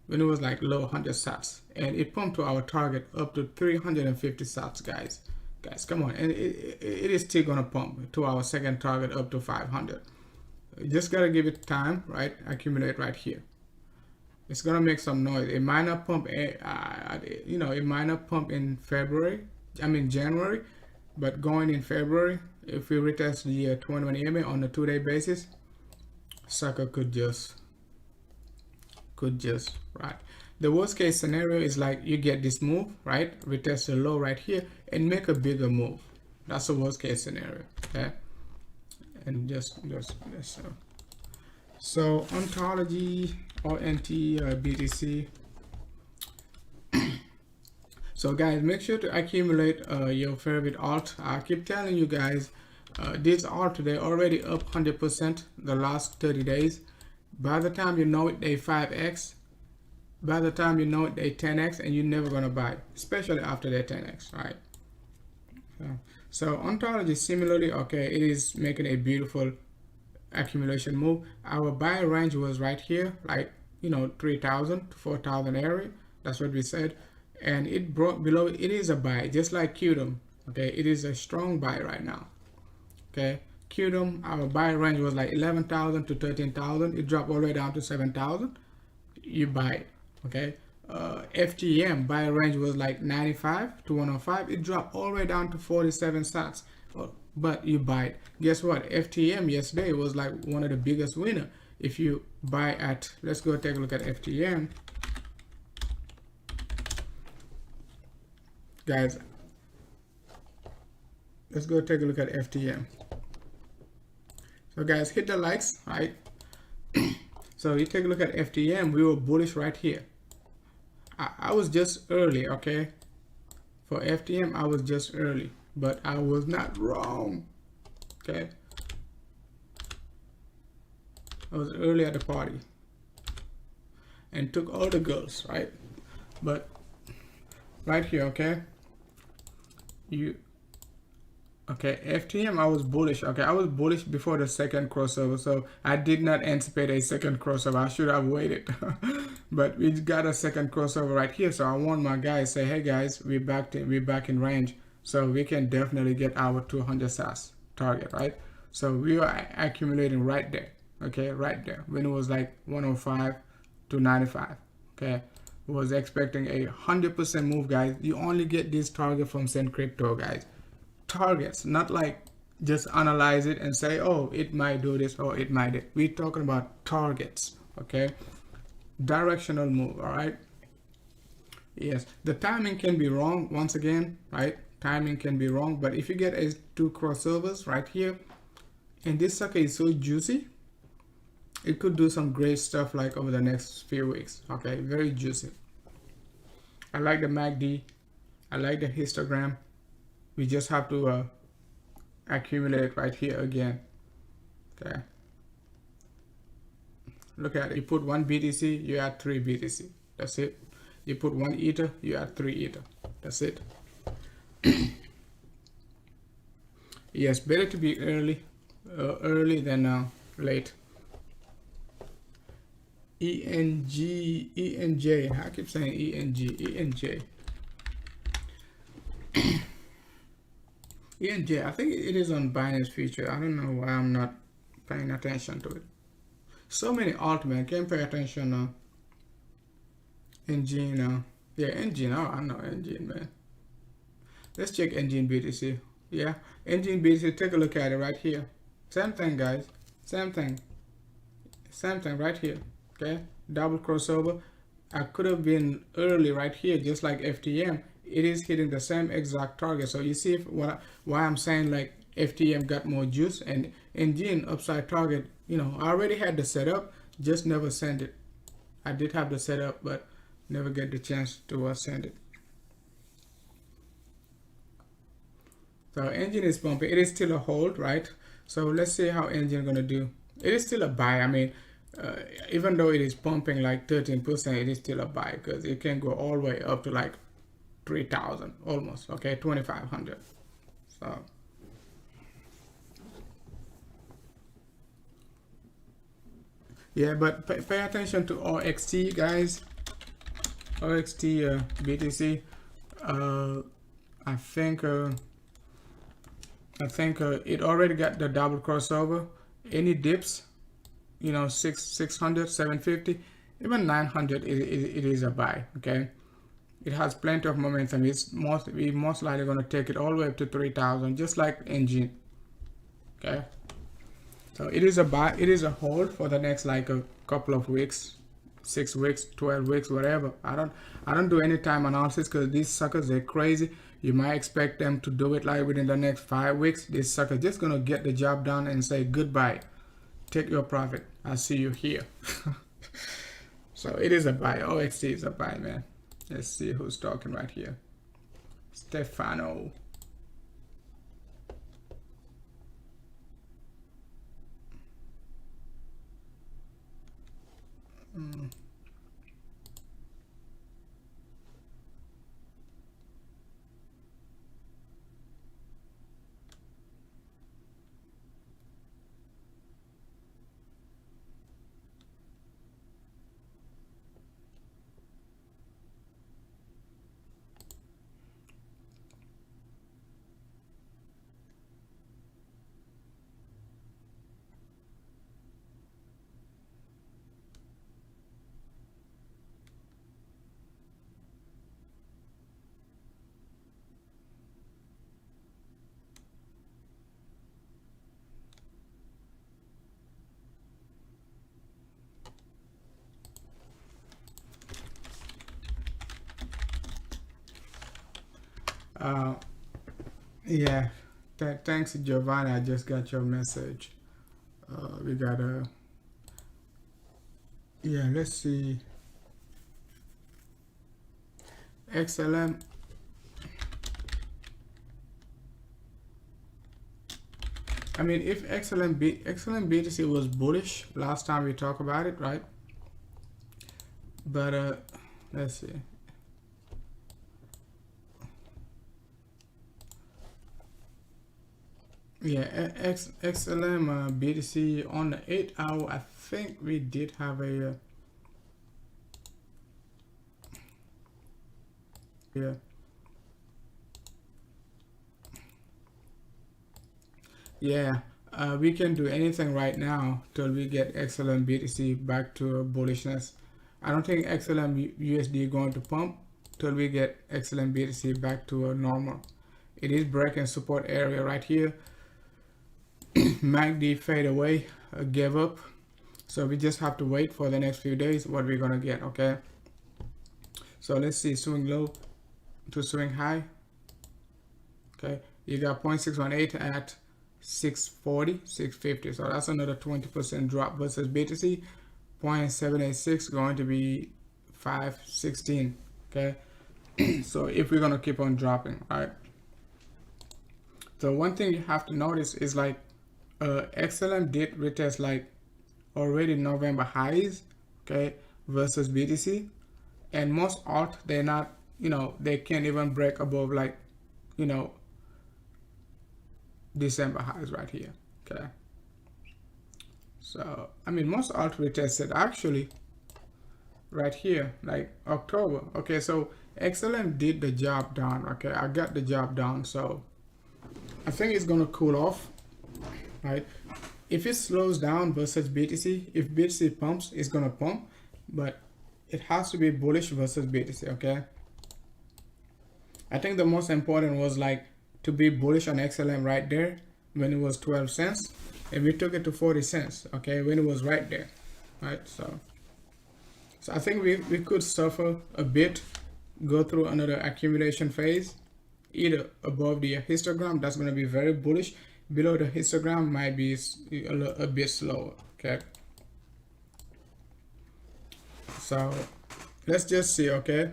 when it was like low 100 sats, and it pumped to our target up to 350 sats, guys, come on. And it is still gonna pump to our second target up to 500. You just gotta give it time, right? Accumulate right here. It's gonna make some noise. It might not pump, you know, it might not pump in January, but going in February, if we retest the 21 EMA on a 2-day basis, sucker could just right. The worst case scenario is like you get this move, right? Retest the low right here and make a bigger move. That's the worst case scenario. Okay, and just so ontology, ONT, BTC. So guys, make sure to accumulate your favorite alt. I keep telling you guys, this alt, they already up 100% the last 30 days. By the time you know it, they 5x. By the time you know it, they 10x, and you're never gonna buy, especially after they 10x, right? So ontology similarly, okay, it is making a beautiful accumulation move. Our buy range was right here, like, you know, 3,000 to 4,000 area. That's what we said, and it broke below. It is a buy, just like QDOM. Okay, it is a strong buy right now. Okay, QDOM, our buy range was like 11,000 to 13,000. It dropped all the way down to 7,000. You buy it. Okay, FTM buy range was like 95 to 105. It dropped all the way down to 47 sats, but you buy it. Guess what? FTM yesterday was like one of the biggest winner. If you buy at, let's go take a look at FTM, guys. Let's go take a look at FTM. So guys, hit the likes, right? So you take a look at FTM, we were bullish right here. I was just early, okay? For FTM, I was just early, but I was not wrong, okay? I was early at the party and took all the girls, right? But right here, okay? Okay, FTM, I was bullish. Okay, I was bullish before the second crossover, so I did not anticipate a second crossover. I should have waited. But we got a second crossover right here, so I want my guys say, hey guys, we're back in range, so we can definitely get our 200 SAS target, right? So we are accumulating right there. Okay, right there when it was like 105 to 95. Okay, was expecting a 100% move, guys. You only get this target from Send Crypto, guys. Targets, not like just analyze it and say, oh, it might do this or it might do. We're talking about targets, okay? Directional move, all right? Yes, the timing can be wrong once again, right? Timing can be wrong, but if you get a two crossovers right here, and this sucker is so juicy, it could do some great stuff like over the next few weeks. Okay, very juicy. I like the MACD. I like the histogram. We just have to accumulate right here again. Okay. Look at it. You put one BTC, you add 3 BTC. That's it. You put 1 Ether, you add 3 Ether. That's it. Yes, better to be early than late. ENJ. I keep saying ENJ. ENJ. I think it is on Binance Future. I don't know why I'm not paying attention to it. So many alt, man. Can't pay attention now. Engine. Yeah, Engine. Oh, I know Engine, man. Let's check Engine BTC. Yeah, Engine BTC. Take a look at it right here. Same thing, guys. Same thing right here. Okay, double crossover. I could have been early right here, just like FTM. It is hitting the same exact target. So you see why I'm saying like FTM got more juice, and Engine upside target. You know, I already had the setup, just never sent it. I did have the setup, but never get the chance to send it. So Engine is pumping. It is still a hold, right? So let's see how Engine gonna do. It is still a buy. I mean, even though it is pumping like 13%, it is still a buy because it can go all the way up to like 3,000 almost. Okay, 2,500. So yeah, but pay attention to OXT, guys. OXT BTC. I think it already got the double crossover. Any dips, you know, 600, 750, even 900, it is a buy. Okay, it has plenty of momentum. We're most likely going to take it all the way up to 3,000, just like Engine. Okay, so it is a buy. It is a hold for the next like a couple of weeks, 6 weeks, 12 weeks, whatever. I don't do any time analysis because these suckers, they're crazy. You might expect them to do it like within the next 5 weeks. This sucker just gonna get the job done and say goodbye. Take your profit. I'll see you here. So it is a buy. OXT is a buy, man. Let's see who's talking right here. Stefano. Yeah, thanks Giovanni. I just got your message. We got a yeah. Let's see. XLM. I mean, if XLM BTC was bullish last time we talked about it, right? But let's see. Yeah, XLM BTC on the 8 hour. I think we did have a yeah. Yeah, we can do anything right now till we get XLM BTC back to bullishness. I don't think XLM USD is going to pump till we get XLM BTC back to a normal. It is breaking support area right here. MACD fade away, gave up. So we just have to wait for the next few days what we're gonna get. Okay. So let's see, swing low to swing high. Okay, you got 0.618 at 640, 650. So that's another 20% drop versus BTC. 0.786 going to be 516. Okay. So if we're gonna keep on dropping, right? So one thing you have to notice is like XLM did retest like already November highs, okay, versus BTC, and most alt they're not, you know, they can't even break above like, you know, December highs right here. Okay. So I mean most alt retested actually right here like October. Okay, so XLM did the job done. Okay, I got the job done. So I think it's gonna cool off, right? If it slows down versus BTC, if BTC pumps, it's gonna pump, but it has to be bullish versus BTC. Okay, I think the most important was like to be bullish on XLM right there when it was 12 cents, and we took it to 40 cents. Okay, when it was right there, right? So I think we could suffer a bit, go through another accumulation phase, either above the histogram, that's going to be very bullish. Below the histogram might be a bit slower. Okay, so let's just see. Okay,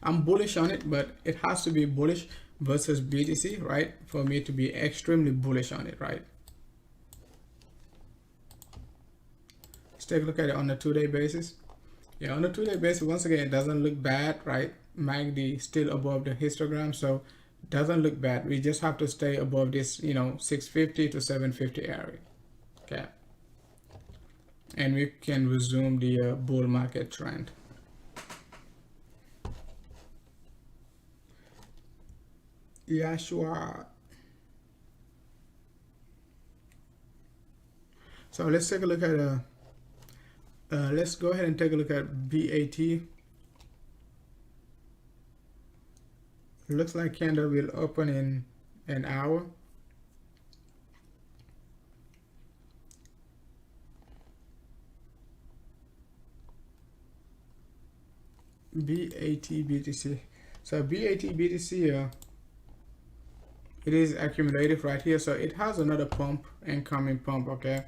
I'm bullish on it, but it has to be bullish versus BTC, right, for me to be extremely bullish on it, right? Let's take a look at it on a 2-day basis. Yeah, on a 2-day basis, once again, it doesn't look bad, right? MACD still above the histogram, so it doesn't look bad. We just have to stay above this, you know, 650 to 750 area. Okay, and we can resume the bull market trend. Yeah, sure. So let's take a look at let's go ahead and take a look at BAT. Looks like candle will open in an hour. BAT BTC. So BAT BTC, it is accumulative right here, so it has another pump, incoming pump. Okay,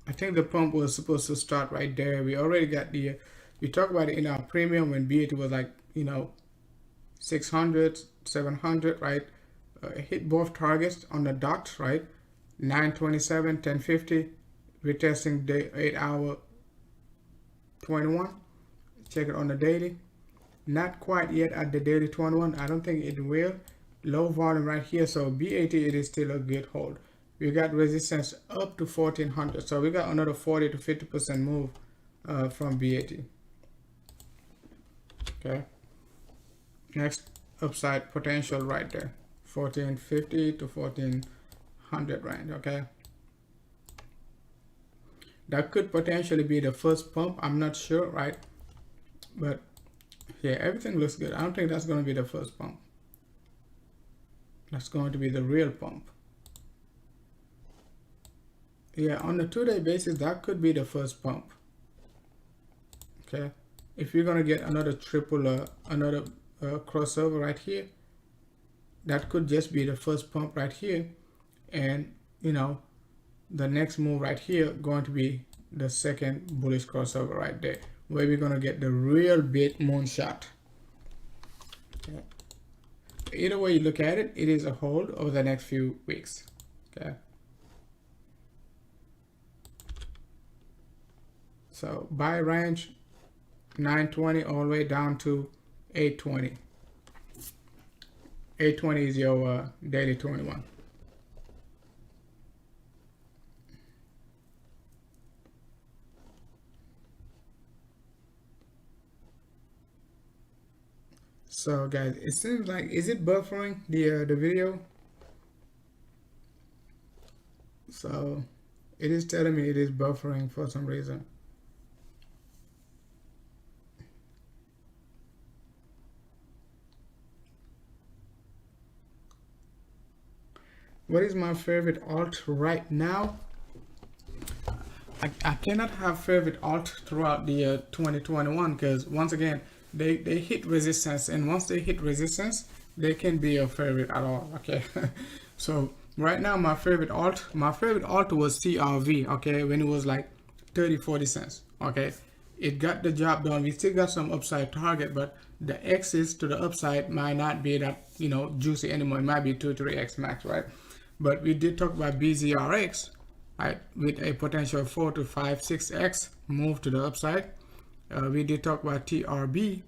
I think the pump was supposed to start right there. We already got the we talked about it in our premium when BAT was like, you know, 600, 700, right? Hit both targets on the dot, right? 927, 1050. We're testing day 8 hour 21. Check it on the daily. Not quite yet at the daily 21. I don't think it will. Low volume right here. So BAT, it is still a good hold. We got resistance up to 1400. So we got another 40 to 50% move from BAT. Okay. Next upside potential right there, 1450 to 1400 range. Okay, that could potentially be the first pump. I'm not sure, right? But yeah, everything looks good. I don't think that's going to be the first pump. That's going to be the real pump. Yeah, on the 2-day basis, that could be the first pump. Okay, if you're going to get another triple, another crossover right here, that could just be the first pump right here, and you know, the next move right here going to be the second bullish crossover right there, where we're going to get the real big moonshot. Okay. Either way you look at it, it is a hold over the next few weeks. Okay, so buy range 920 all the way down to 820. 820 is your daily 21. So guys, it seems like, is it buffering the video? So it is telling me it is buffering for some reason. what is my favorite alt right now? I cannot have favorite alt throughout the year 2021 because once again they hit resistance, and once they hit resistance they can be your favorite at all. Okay. So right now my favorite alt was CRV. Okay, when it was like 30-40 cents. Okay, it got the job done. We still got some upside target, but the x's to the upside might not be that, you know, juicy anymore. It might be 2-3x max, right? But we did talk about BZRX, right, with a potential 4 to 5 6x move to the upside. We did talk about TRB,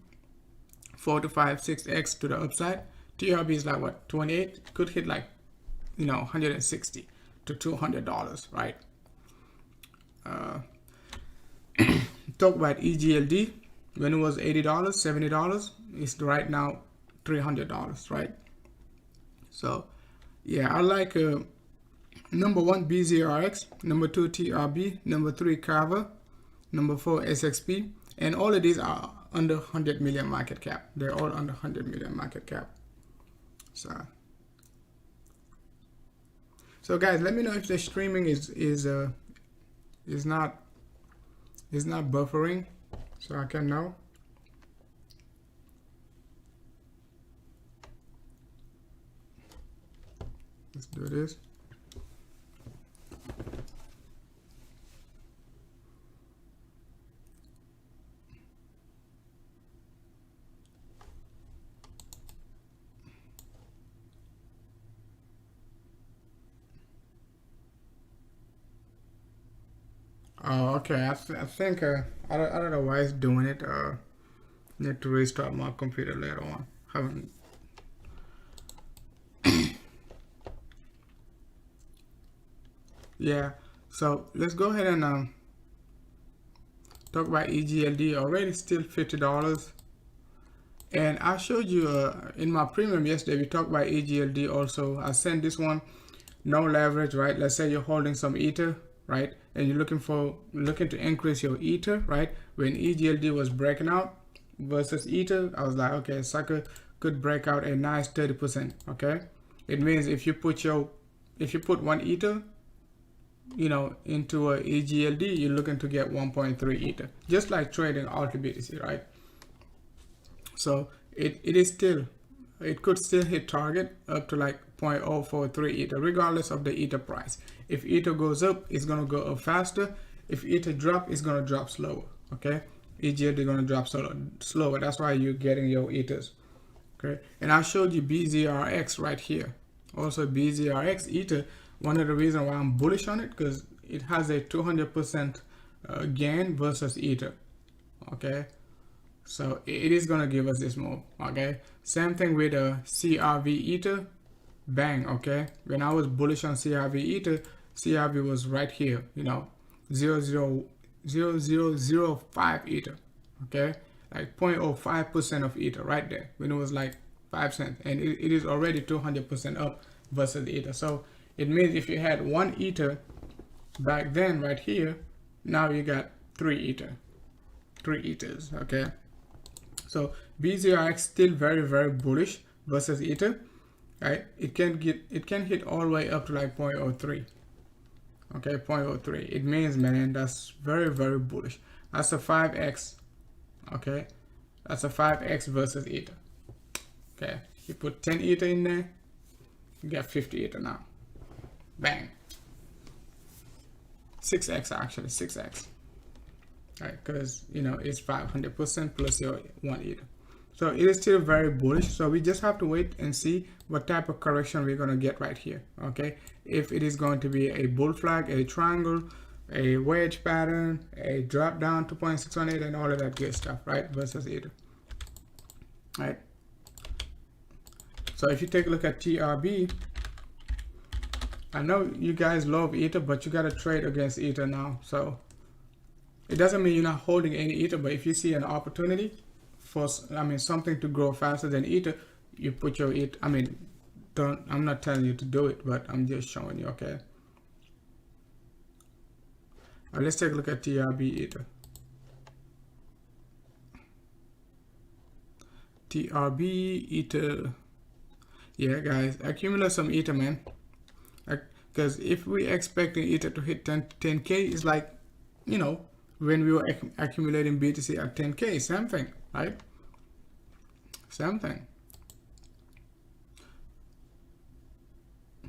4 to 5 6x to the upside. TRB is like what, 28, could hit like, you know, $160 to $200, right? Talk about EGLD, when it was $80, $70, it's right now $300, right? So yeah, I like number 1 BZRX, number 2 TRB, number 3 Kava, number 4 SXP, and all of these are under 100 million market cap. They're all under 100 million market cap. So guys, let me know if the streaming is not buffering, so I can know. Let's do this. Oh, okay. I think I don't know why it's doing it. Need to restart my computer later on. Haven't. Yeah. So let's go ahead and talk about EGLD. Already still $50. And I showed you in my premium yesterday, we talked about EGLD also. I sent this one, no leverage, right? Let's say you're holding some Ether, right? And you're looking to increase your Ether, right? When EGLD was breaking out versus Ether, I was like, okay, sucker could break out a nice 30%, okay? It means if you put 1 Ether, you know, into a EGLD, you're looking to get 1.3 Ether, just like trading Alt BTC, right? So it could still hit target up to like 0.043 Ether, regardless of the Ether price. If Ether goes up, it's gonna go up faster. If Ether drop, it's gonna drop slower. Okay, EGLD gonna drop slower. That's why you're getting your Ethers. Okay, and I showed you BZRX right here. Also BZRX Ether. One of the reasons why I'm bullish on it, because it has a 200% gain versus Ether. Okay. So it is gonna give us this move. Okay, same thing with CRV Ether, bang. Okay, when I was bullish on CRV Ether, CRV was right here, you know, 0.0005 Ether. Okay, like 0.05% of Ether right there when it was like 5 cents, and it is already 200% up versus the Ether. So it means if you had 1 Ether back then right here, now you got 3 Ether, 3 Ethers. Okay. So BZRX still very, very bullish versus Ether, right? It can hit all the way up to like 0.03. Okay, 0.03. It means, man, that's very, very bullish. That's a 5x. Okay, that's a 5x versus Ether. Okay, you put 10 Ether in there, you get 50 Ether now. Bang. 6x actually, 6x. Right, because you know it's 500% plus your 1 Ether. So it is still very bullish. So we just have to wait and see what type of correction we're gonna get right here. Okay, if it is going to be a bull flag, a triangle, a wedge pattern, a drop down to 0.618, and all of that good stuff, right? Versus Ether. Right. So if you take a look at TRB, I know you guys love Ether, but you gotta trade against Ether now. So it doesn't mean you're not holding any Ether, but if you see an opportunity for, something to grow faster than Ether, you put your Ether. I'm not telling you to do it, but I'm just showing you. Okay. Let's take a look at TRB Ether. TRB Ether. Yeah, guys, accumulate some Ether, man. Because if we expecting Ether to hit 10K, it's like, you know, when we were accumulating BTC at 10K, same thing, right? Same thing.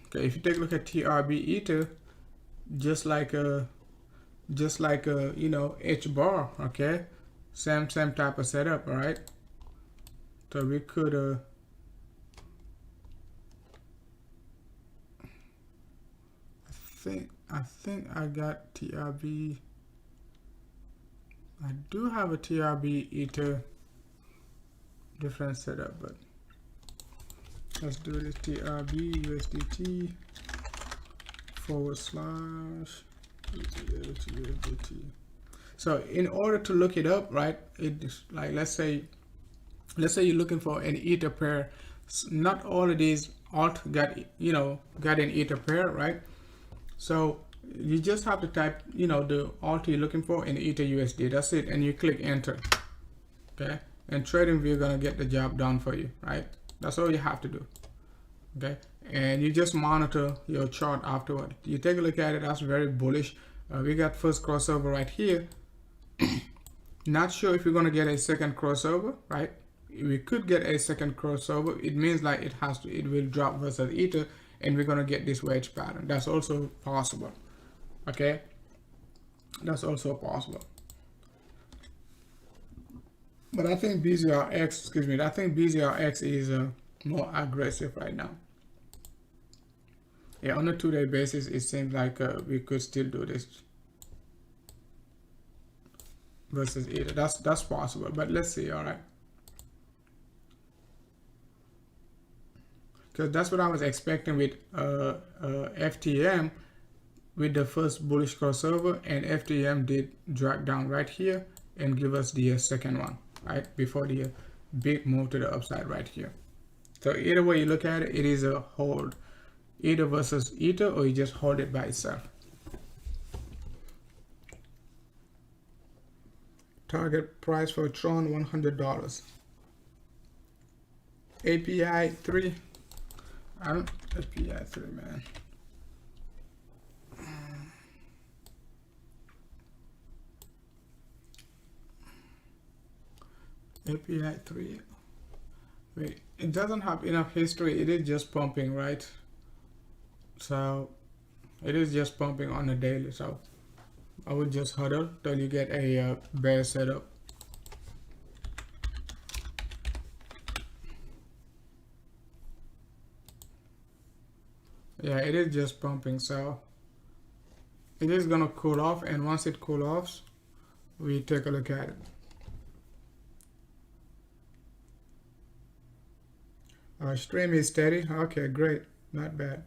Okay, if you take a look at TRB Ether, just like a you know, H bar, okay, same type of setup, all right? So we could I think I got TRB. I do have a TRB Ether different setup, but let's do this TRB USDT / USDT. So in order to look it up, right, it's like, let's say you're looking for an Ether pair. Not all of these alt got an Ether pair, right? So you just have to type, you know, the alt you're looking for in Ether USD. That's it, and you click enter. Okay, and TradingView gonna get the job done for you, right? That's all you have to do. Okay, and you just monitor your chart afterward. You take a look at it. That's very bullish. We got first crossover right here. Not sure if we're gonna get a second crossover, right? We could get a second crossover. It means like it will drop versus Ether, and we're gonna get this wedge pattern. That's also possible. Okay, that's also possible. But I think BZRX is more aggressive right now. Yeah, on a 2-day basis, it seems like we could still do this versus Ether. That's possible, but let's see. All right, because that's what I was expecting with FTM, with the first bullish crossover, and FTM did drag down right here and give us the second one, right, before the big move to the upside right here. So either way you look at it, it is a hold, either versus Ether, or you just hold it by itself. Target price for Tron $100. API 3. I don't API 3, man. API 3. Wait, it doesn't have enough history. It is just pumping, right? So it is just pumping on a daily. So I would just huddle till you get a bear setup. Yeah, it is just pumping, so it is gonna cool off, and once it cool off, we take a look at it. Our stream is steady. Okay, great, not bad.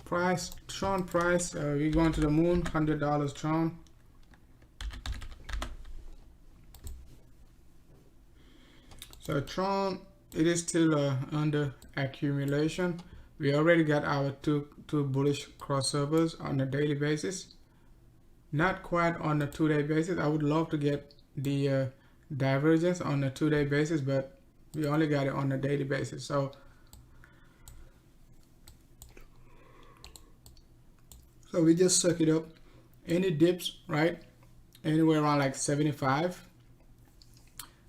Price, Tron price, we going to the moon, $100 Tron. So Tron, it is still under accumulation. We already got our two bullish crossovers on a daily basis. Not quite on a 2-day basis. I would love to get the divergence on a 2-day basis, but we only got it on a daily basis. So we just suck it up. Any dips, right, anywhere around like 75,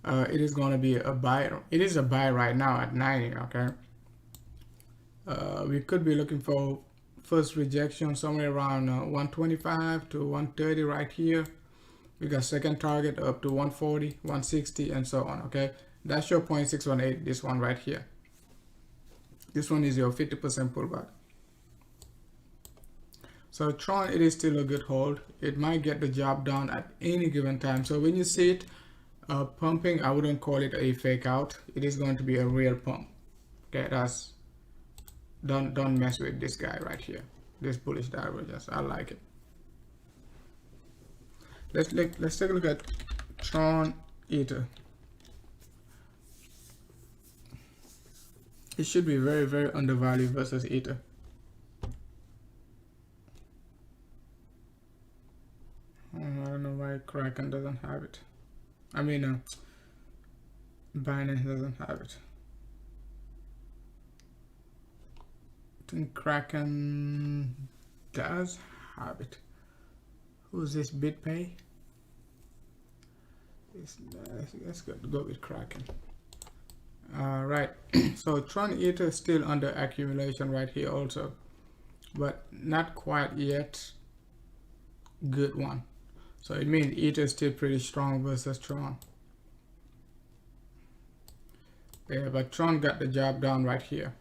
it is going to be a buy. It is a buy right now at 90. Okay, we could be looking for first rejection somewhere around 125 to 130 right here. We got second target up to 140, 160, and so on. Okay, that's your 0.618. This one right here. This one is your 50% pullback. So Tron, it is still a good hold. It might get the job done at any given time. So when you see it pumping, I wouldn't call it a fake out. It is going to be a real pump. Okay, that's don't mess with this guy right here. This bullish divergence, I like it. Let's take a look at Tron Ether. It should be very, very undervalued versus Ether. I don't know why Kraken doesn't have it. I mean, Binance doesn't have it. think Kraken does have it. Who's this? BitPay? Let's go with Kraken. Right. So Tron Ether is still under accumulation right here also, but not quite yet good one. So it means Ether is still pretty strong versus Tron. Yeah, but Tron got the job done right here.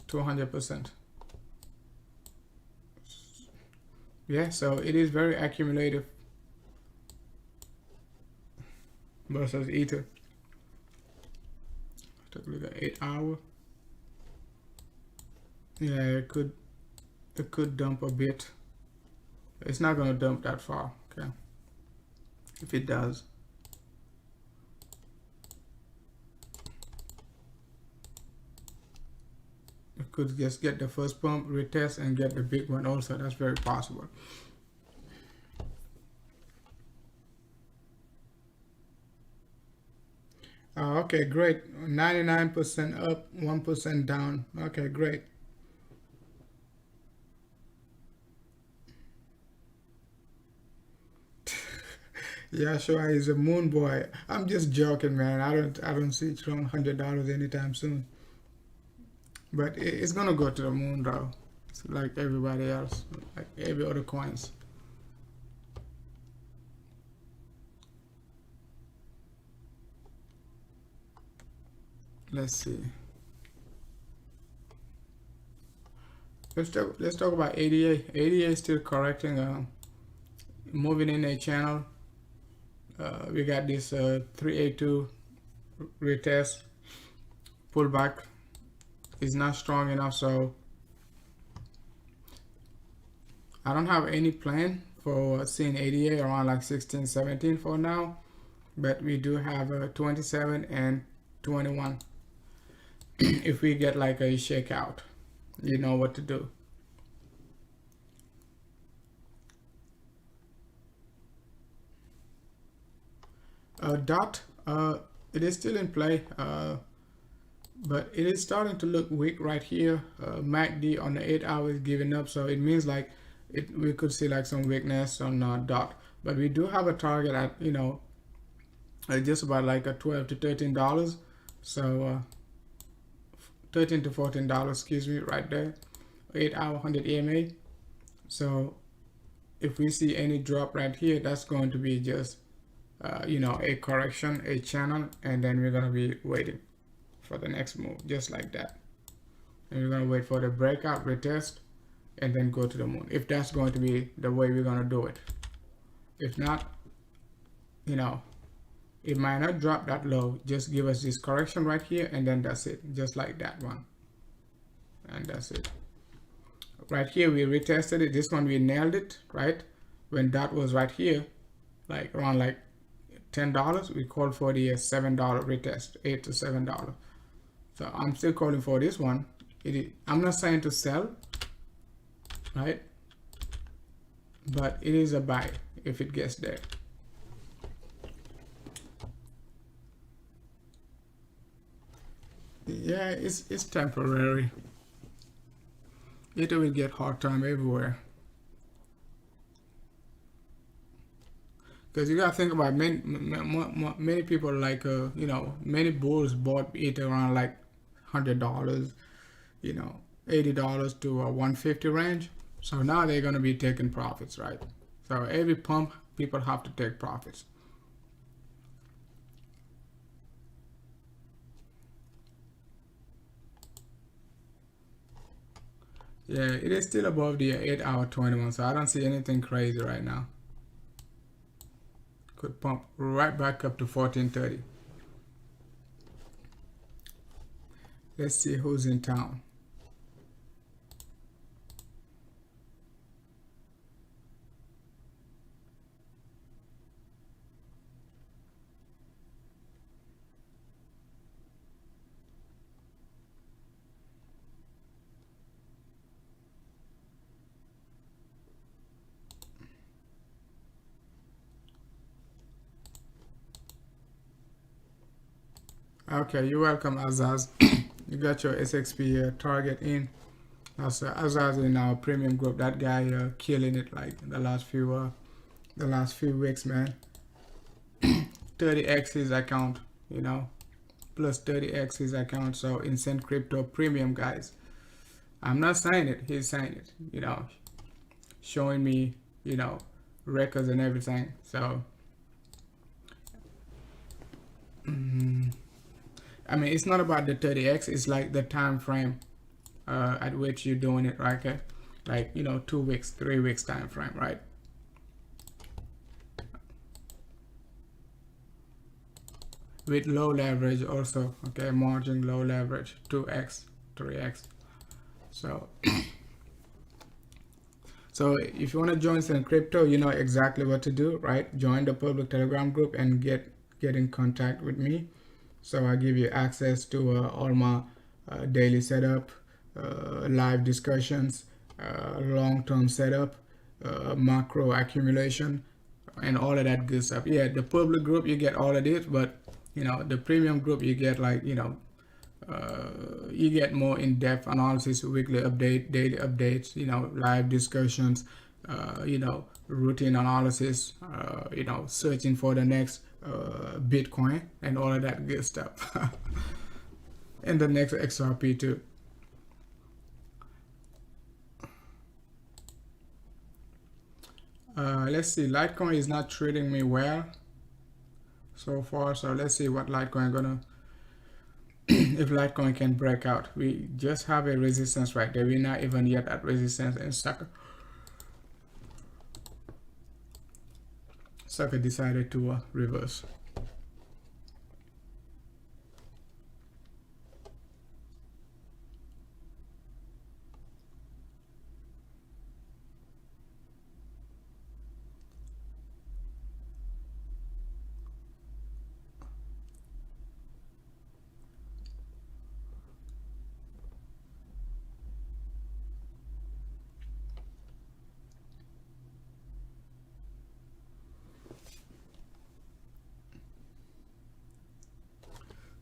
200%. Yeah, so it is very accumulative versus Ether. Take a look at 8 hour. Yeah, it could dump a bit. It's not gonna dump that far, okay? If it does. It could just get the first pump, retest, and get the big one also. That's very possible. Okay, great. 99% up, 1% down. Okay, great. Yeah, sure. He's a moon boy. I'm just joking, man. I don't see Tron $100 anytime soon. But it's gonna go to the moon, though. It's like everybody else, like every other coins. Let's see. Let's talk about ADA. ADA is still correcting, moving in a channel. We got this 382 retest, pullback is not strong enough, so I don't have any plan for seeing ADA around like 16, 17 for now, but we do have 27 and 21. If we get like a shakeout, you know what to do. Dot, it is still in play, but it is starting to look weak right here. MACD on the 8 hour is giving up, so it means like we could see like some weakness on dot. But we do have a target at, you know, just about like a $12 to $13. So $13 to $14, excuse me, right there. 8 hour 100 EMA. So if we see any drop right here, that's going to be just you know, a correction, a channel, and then we're gonna be waiting for the next move, just like that. And we're gonna wait for the breakout, retest, and then go to the moon, if that's going to be the way we're gonna do it. If not, you know, it might not drop that low. Just give us this correction right here, and then that's it, just like that one, and that's it. Right here we retested it. This one we nailed it, right? When that was right here, like around like $10, we called for the $7 retest, $8 to $7. So I'm still calling for this one. I'm not saying to sell, right? But it is a buy if it gets there. Yeah, it's temporary. It will get hard time everywhere. Because you gotta think about many people, like you know, many bulls bought it around like $100, you know, $80 to $150 range. So now they're gonna be taking profits, right? So every pump, people have to take profits. Yeah, it is still above the 8 hour 21, so I don't see anything crazy right now. Could pump right back up to 1430. Let's see who's in town. Okay, you're welcome, Azaz. You got your SXP target in. As I was in our premium group, that guy killing it like the last few weeks, man. 30x his account, you know, plus 30x his account. So Insane Crypto Premium, guys. I'm not saying it, he's saying it, you know, showing me, you know, records and everything. So I mean, it's not about the 30x, it's like the time frame at which you're doing it, right? Okay, like, you know, 2 weeks, 3 weeks time frame, right? With low leverage also, okay, margin, low leverage, 2x, 3x. So so if you want to join some crypto, you know exactly what to do, right? Join the public Telegram group and get in contact with me. So I give you access to all my daily setup, live discussions, long-term setup, macro accumulation, and all of that good stuff. Yeah, the public group, you get all of this, but you know, the premium group, you get like, you know, you get more in-depth analysis, weekly update, daily updates, you know, live discussions, you know, routine analysis, you know, searching for the next Bitcoin and all of that good stuff. And the next XRP too. Let's see, Litecoin is not treating me well so far, so let's see what Litecoin gonna if Litecoin can break out. We just have a resistance right there. We're not even yet at resistance, and sucker decided to reverse.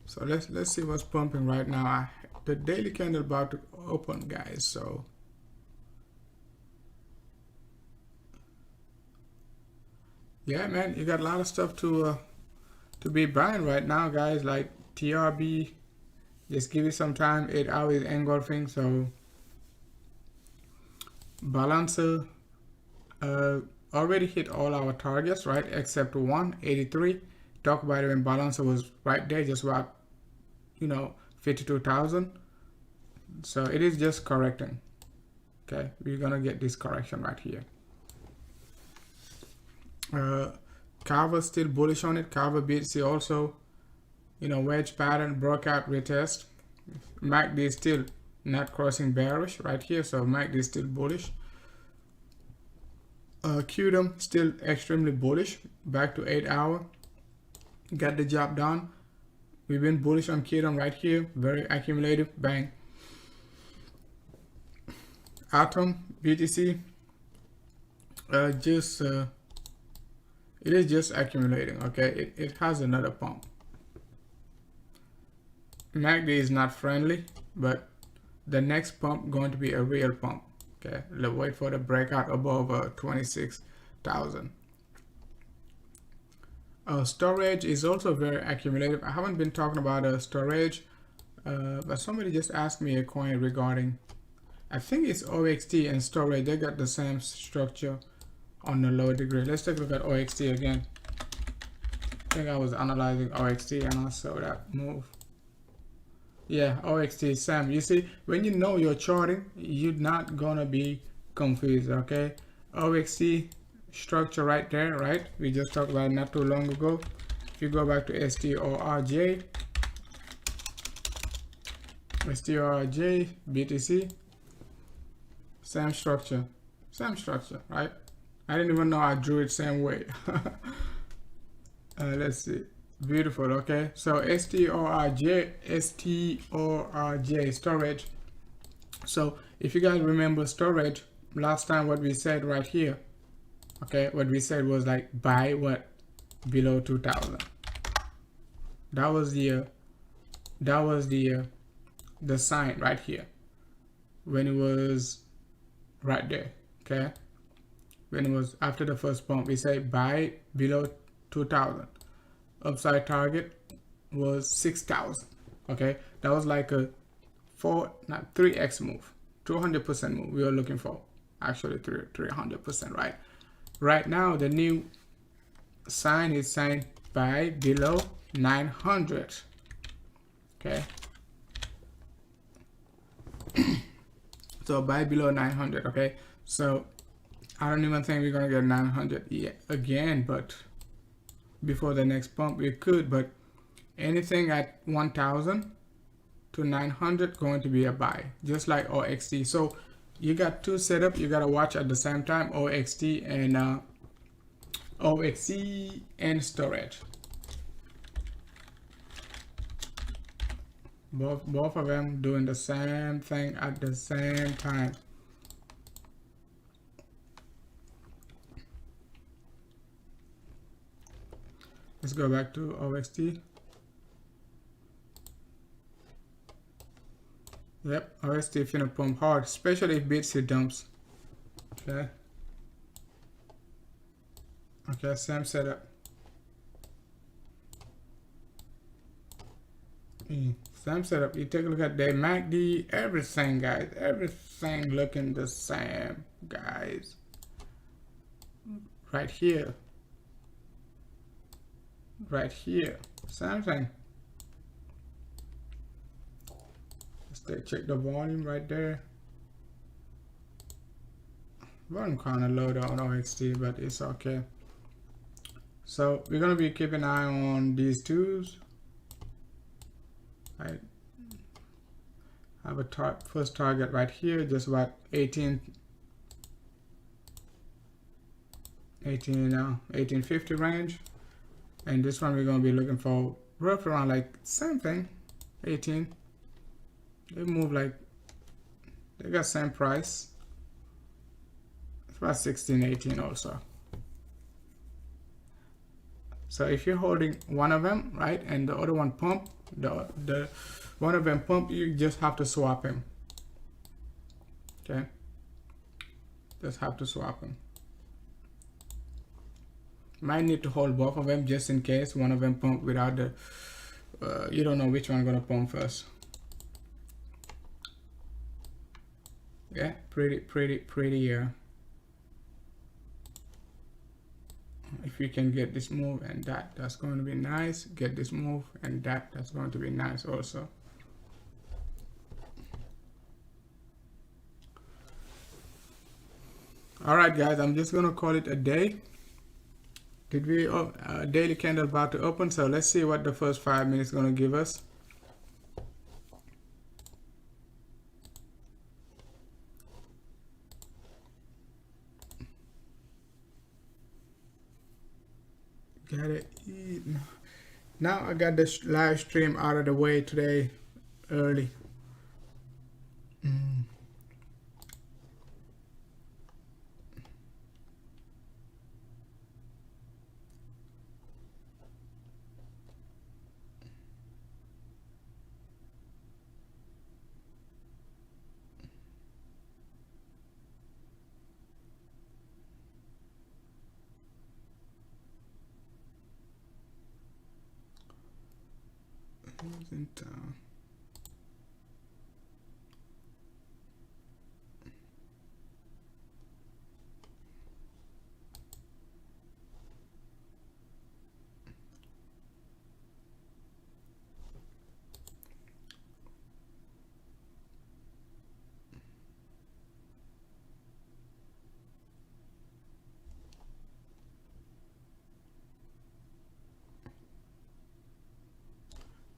So let's see what's pumping right now. The daily candle about to open, guys. So yeah, man, you got a lot of stuff to be buying right now, guys. Like TRB, just give it some time. 8 hours engulfing. So Balancer already hit all our targets, right? Except 183. Talk about it when Balancer was right there, just about, you know, 52,000. So it is just correcting. Okay, we're gonna get this correction right here. Carver still bullish on it. Carver BTC also, you know, wedge pattern, broke out, retest. MACD is still not crossing bearish right here, so MACD is still bullish. QDM still extremely bullish, back to 8 hour, got the job done. We've been bullish on QDM right here, very accumulative, bang. Atom BTC, it is just accumulating. Okay, it has another pump. MACD is not friendly, but the next pump going to be a real pump. Okay, let's wait for the breakout above 26,000. Storage is also very accumulative. I haven't been talking about storage, but somebody just asked me a coin regarding, I think it's OXT and storage. They got the same structure on the lower degree. Let's take a look at OXT again. I think I was analyzing OXT and I saw that move. Yeah, OXT, Sam. You see, when you know your charting, you're not gonna be confused. Okay, OXT structure right there, right? We just talked about it not too long ago. If you go back to STORJ, BTC, same structure, right? I didn't even know I drew it same way. Let's see. Beautiful. Okay, so STORJ storage. So if you guys remember storage last time, what we said right here, okay, what we said was like buy what below 2,000. That was the the sign right here when it was right there. Okay, when it was after the first pump, we say buy below 2,000. Upside target was 6,000. Okay, that was like a 3x move, 200% move we were looking for. Actually 300%, right? Right now the new sign is saying buy below 900. Okay, so buy below 900. Okay, so I don't even think we're gonna get 900 yet again, but before the next pump we could. But anything at 1,000 to 900 going to be a buy, just like OXT. So you got two setup you gotta watch at the same time: OXT and OXT and storage. Both of them doing the same thing at the same time. Let's go back to OXT. Yep, OXT finna pump hard, especially if BTC dumps. Okay. Okay, same setup. Same setup. You take a look at the MACD, everything, guys. Everything looking the same, guys. Right here. Right here. Same thing. Let's check the volume right there. Volume kind of low on OXT, but it's okay. So we're gonna be keeping an eye on these twos. I have a first target right here, just about 1850 range, and this one we're gonna be looking for roughly around like same thing, 18. They move like they got same price. It's about 16, 18 also. So if you're holding one of them, right, and the other one pump, the one of them pump, you just have to swap him. Okay, just have to swap him. Might need to hold both of them just in case one of them pump without the you don't know which one gonna pump first. Yeah, pretty if we can get this move and that's going to be nice. Get this move and that's going to be nice also. All right, guys, I'm just gonna call it a day. Did we daily candle about to open? So let's see what the first 5 minutes gonna give us. Got it. Now I got this live stream out of the way today early. Isn't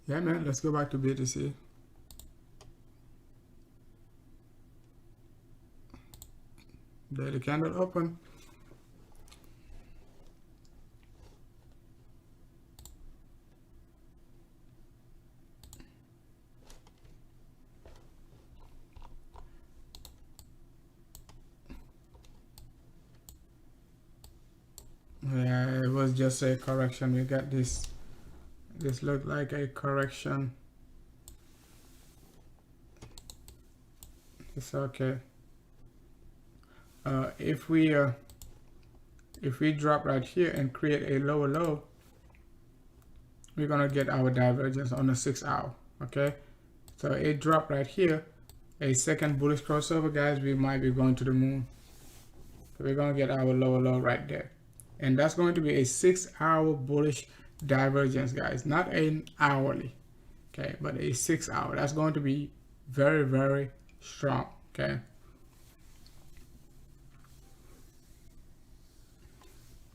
yeah, man, let's go back to BTC. Daily candle open. Yeah, it was just a correction. We got this. This looked like a correction. Just okay. If we drop right here and create a lower low, we're gonna get our divergence on the 6 hour. Okay, so it dropped right here, a second bullish crossover, guys. We might be going to the moon. So we're gonna get our lower low right there, and that's going to be a 6 hour bullish divergence, guys, not an hourly. Okay, but a 6 hour. That's going to be very, very strong. Okay,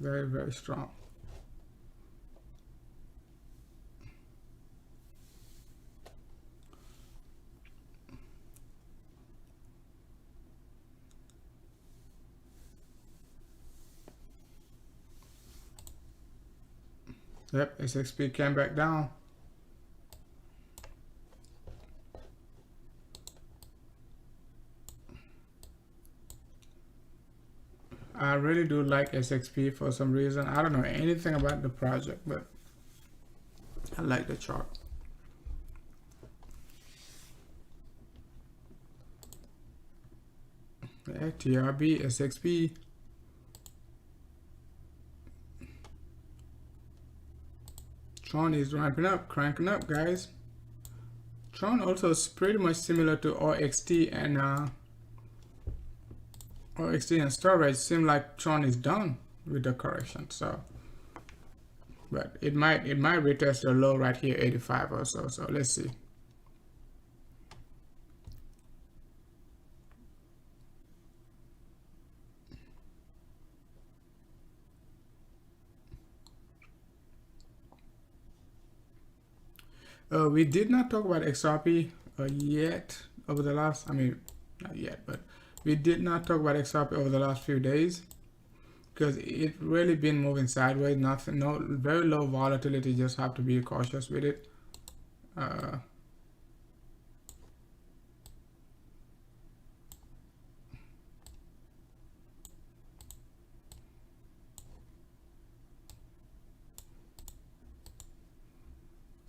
very, very strong. Yep, SXP came back down. I really do like SXP for some reason. I don't know anything about the project, but I like the chart. Yeah, TRB, SXP. Tron is ramping up, cranking up, guys. Tron also is pretty much similar to RXT and storage. Seem like Tron is done with the correction, so but it might retest the low right here, 85 or so. So let's see. We did not talk about XRP yet over the last, I mean, not yet, but we did not talk about XRP over the last few days because it really been moving sideways. Nothing, no, very low volatility. Just have to be cautious with it.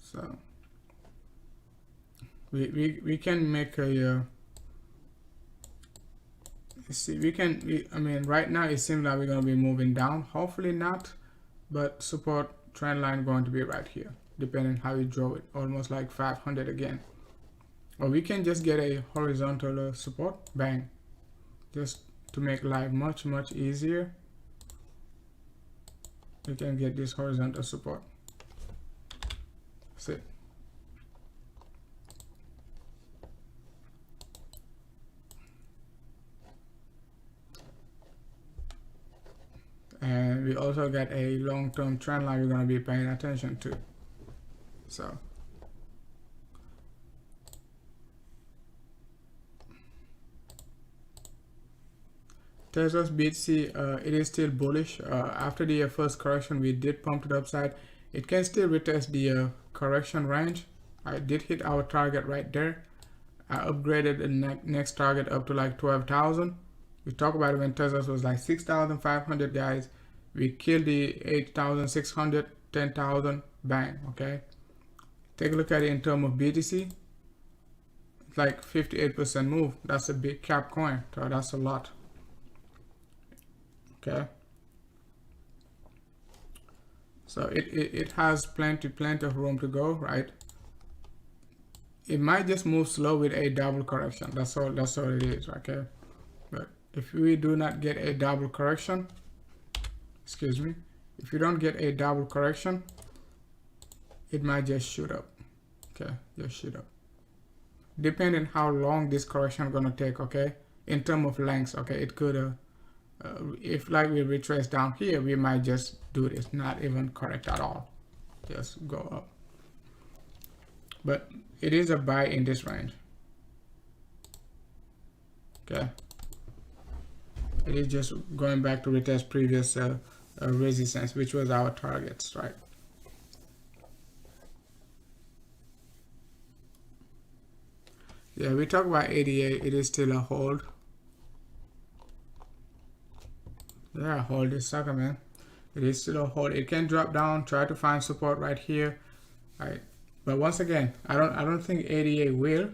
So we can make a see, I mean, right now it seems like we're going to be moving down. Hopefully not, but support trend line going to be right here, depending how you draw it, almost like 500 again. Or we can just get a horizontal support, bang, just to make life much easier. We can get this horizontal support. That's it. And we also got a long-term trend line we're going to be paying attention to. So Tesla's BTC, it is still bullish. After the first correction, we did pump it upside. It can still retest the correction range. I did hit our target right there. I upgraded the next target up to like 12,000. We talked about it when Tesla was like 6,500, guys. We killed the 8,600, 10,000, bang, okay? Take a look at it in terms of BTC. It's like 58% move. That's a big cap coin, so that's a lot. Okay. So it has plenty of room to go, right? It might just move slow with a double correction. That's all it is, okay? But if we do not get a double correction, excuse me, if you don't get a double correction, it might just shoot up. Okay, just shoot up. Depending how long this correction gonna take, okay? In terms of lengths, okay, it could if like we retrace down here, we might just do this, not even correct at all, just go up. But it is a buy in this range. Okay, it is just going back to retest previous resistance, which was our targets, right? Yeah, we talk about ADA, it is still a hold. Yeah, hold this sucker, man. It is still a hold. It can drop down, try to find support right here. Right. But once again, I don't think ADA will,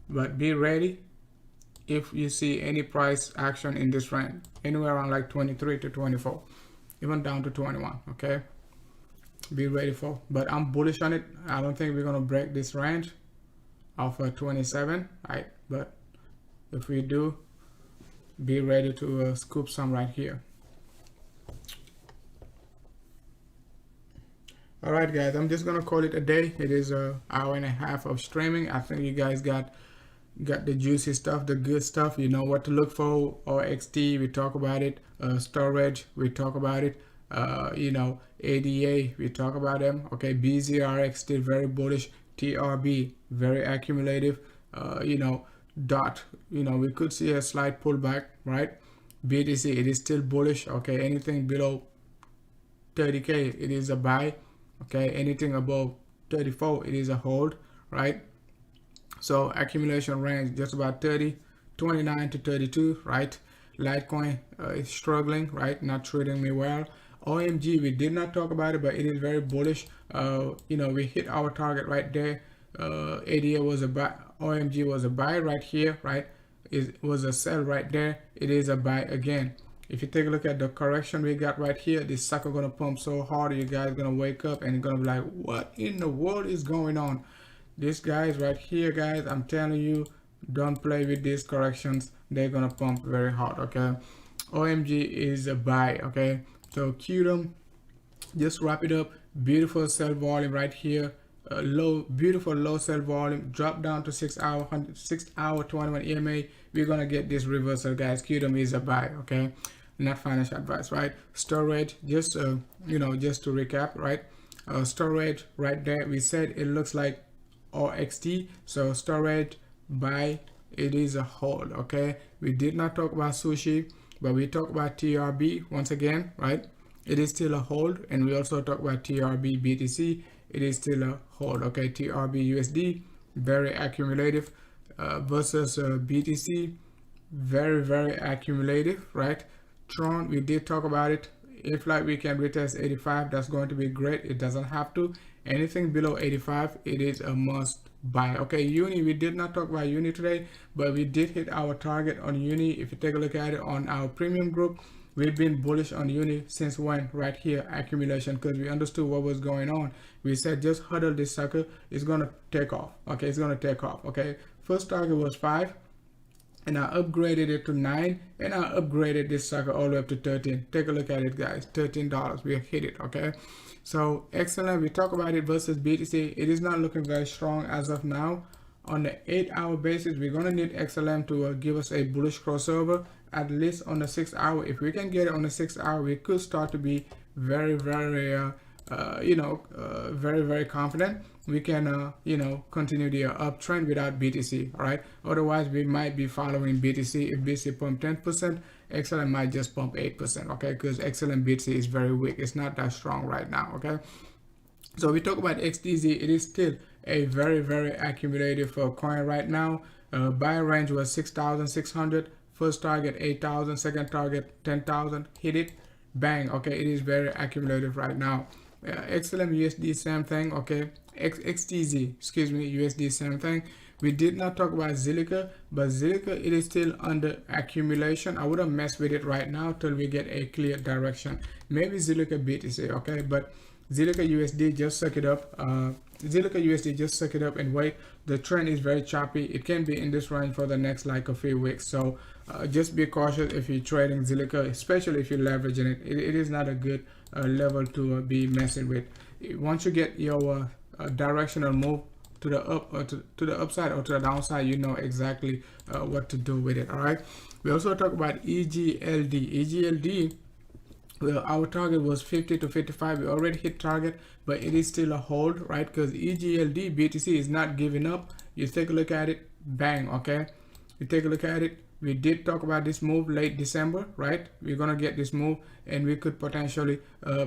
but be ready. if you see any price action in this range, anywhere around like 23 to 24, even down to 21. Okay, be ready for. But I'm bullish on it. I don't think we're gonna break this range of 27, right? But if we do, be ready to scoop some right here. All right, guys, I'm just gonna call it a day. It is an hour and a half of streaming. I think you guys got the juicy stuff, the good stuff. You know what to look for. Or XT, we talk about it. Storage, we talk about it. You know, ADA, we talk about them. Okay, BZRX still very bullish. TRB, very accumulative. You know, DOT, you know, we could see a slight pullback, right? BTC, it is still bullish. Okay, anything below 30K, it is a buy. Okay, anything above 34, it is a hold, right? So accumulation range just about 29 to 32, right? Litecoin is struggling, right? Not treating me well. OMG, we did not talk about it, but it is very bullish. You know, we hit our target right there. ADA was a buy, OMG was a buy right here, right? It was a sell right there. It is a buy again. If you take a look at the correction we got right here, this sucker gonna pump so hard, you guys gonna wake up and you're gonna be like, what in the world is going on? This guys right here, guys, I'm telling you, don't play with these corrections. They're gonna pump very hard. Okay, OMG is a buy. Okay, so QDM, just wrap it up. Beautiful sell volume right here. Beautiful low sell volume. Drop down to 6 hour 21 EMA. We're gonna get this reversal, guys. QDM is a buy. Okay, not financial advice, right? Storage, just you know, just to recap, right? Storage right there, we said it looks like OXT, so storage buy, it is a hold. Okay, we did not talk about sushi, but we talked about TRB once again, right? It is still a hold. And we also talk about TRB BTC, it is still a hold. Okay, TRB USD, very accumulative, versus BTC, very accumulative, right? Tron, we did talk about it. If like we can retest 85, that's going to be great. It doesn't have to. Anything below 85, it is a must buy. Okay, Uni, we did not talk about Uni today, but we did hit our target on Uni. If you take a look at it on our premium group, we've been bullish on Uni since when? Right here, accumulation, because we understood what was going on. We said just huddle this sucker, it's gonna take off. Okay, it's gonna take off. Okay, first target was 5, and I upgraded it to 9, and I upgraded this sucker all the way up to 13. Take a look at it, guys. $13, we hit it. Okay, so excellent. We talk about it versus BTC. It is not looking very strong as of now. On the 8-hour basis, we're gonna need XLM to give us a bullish crossover, at least on the 6 hour. If we can get it on the 6 hour, we could start to be very you know, very confident. We can you know, continue the uptrend without BTC. All right, otherwise we might be following BTC. If BTC pump 10%, XLM might just pump 8%. Okay, because XLM BTC is very weak, it's not that strong right now. Okay, so we talk about XDZ, it is still a very accumulative coin right now. Buy range was 6,600, first target 8,000, second target 10,000, hit it, bang. Okay, it is very accumulative right now. XLM USD, same thing. Okay, XTZ, excuse me, USD, same thing. We did not talk about Zilliqa, but Zilliqa, it is still under accumulation. I wouldn't mess with it right now till we get a clear direction. Maybe Zilliqa BTC. Okay, but Zilliqa USD, just suck it up. Zilliqa USD, just suck it up and wait. The trend is very choppy. It can be in this range for the next like a few weeks. So just be cautious if you're trading Zilliqa, especially if you're leveraging it. It is not a good level to be messing with. Once you get your directional move to the up or to the upside or to the downside, you know exactly what to do with it. All right, we also talk about EGLD. Well, our target was 50 to 55. We already hit target, but it is still a hold, right? Because EGLD BTC is not giving up. You take a look at it, bang. Okay, you take a look at it. We did talk about this move late December, right? We're gonna get this move, and we could potentially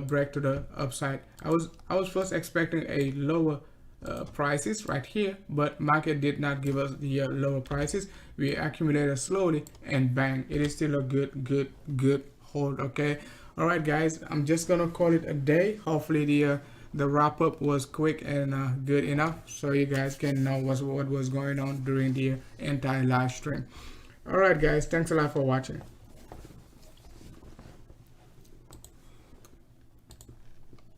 break to the upside. I was first expecting a lower prices right here, but market did not give us the lower prices. We accumulated slowly, and bang, it is still a good hold. Okay, all right, guys, I'm just gonna call it a day. Hopefully the wrap up was quick and good enough, so you guys can know what was going on during the entire live stream. All right, guys. Thanks a lot for watching.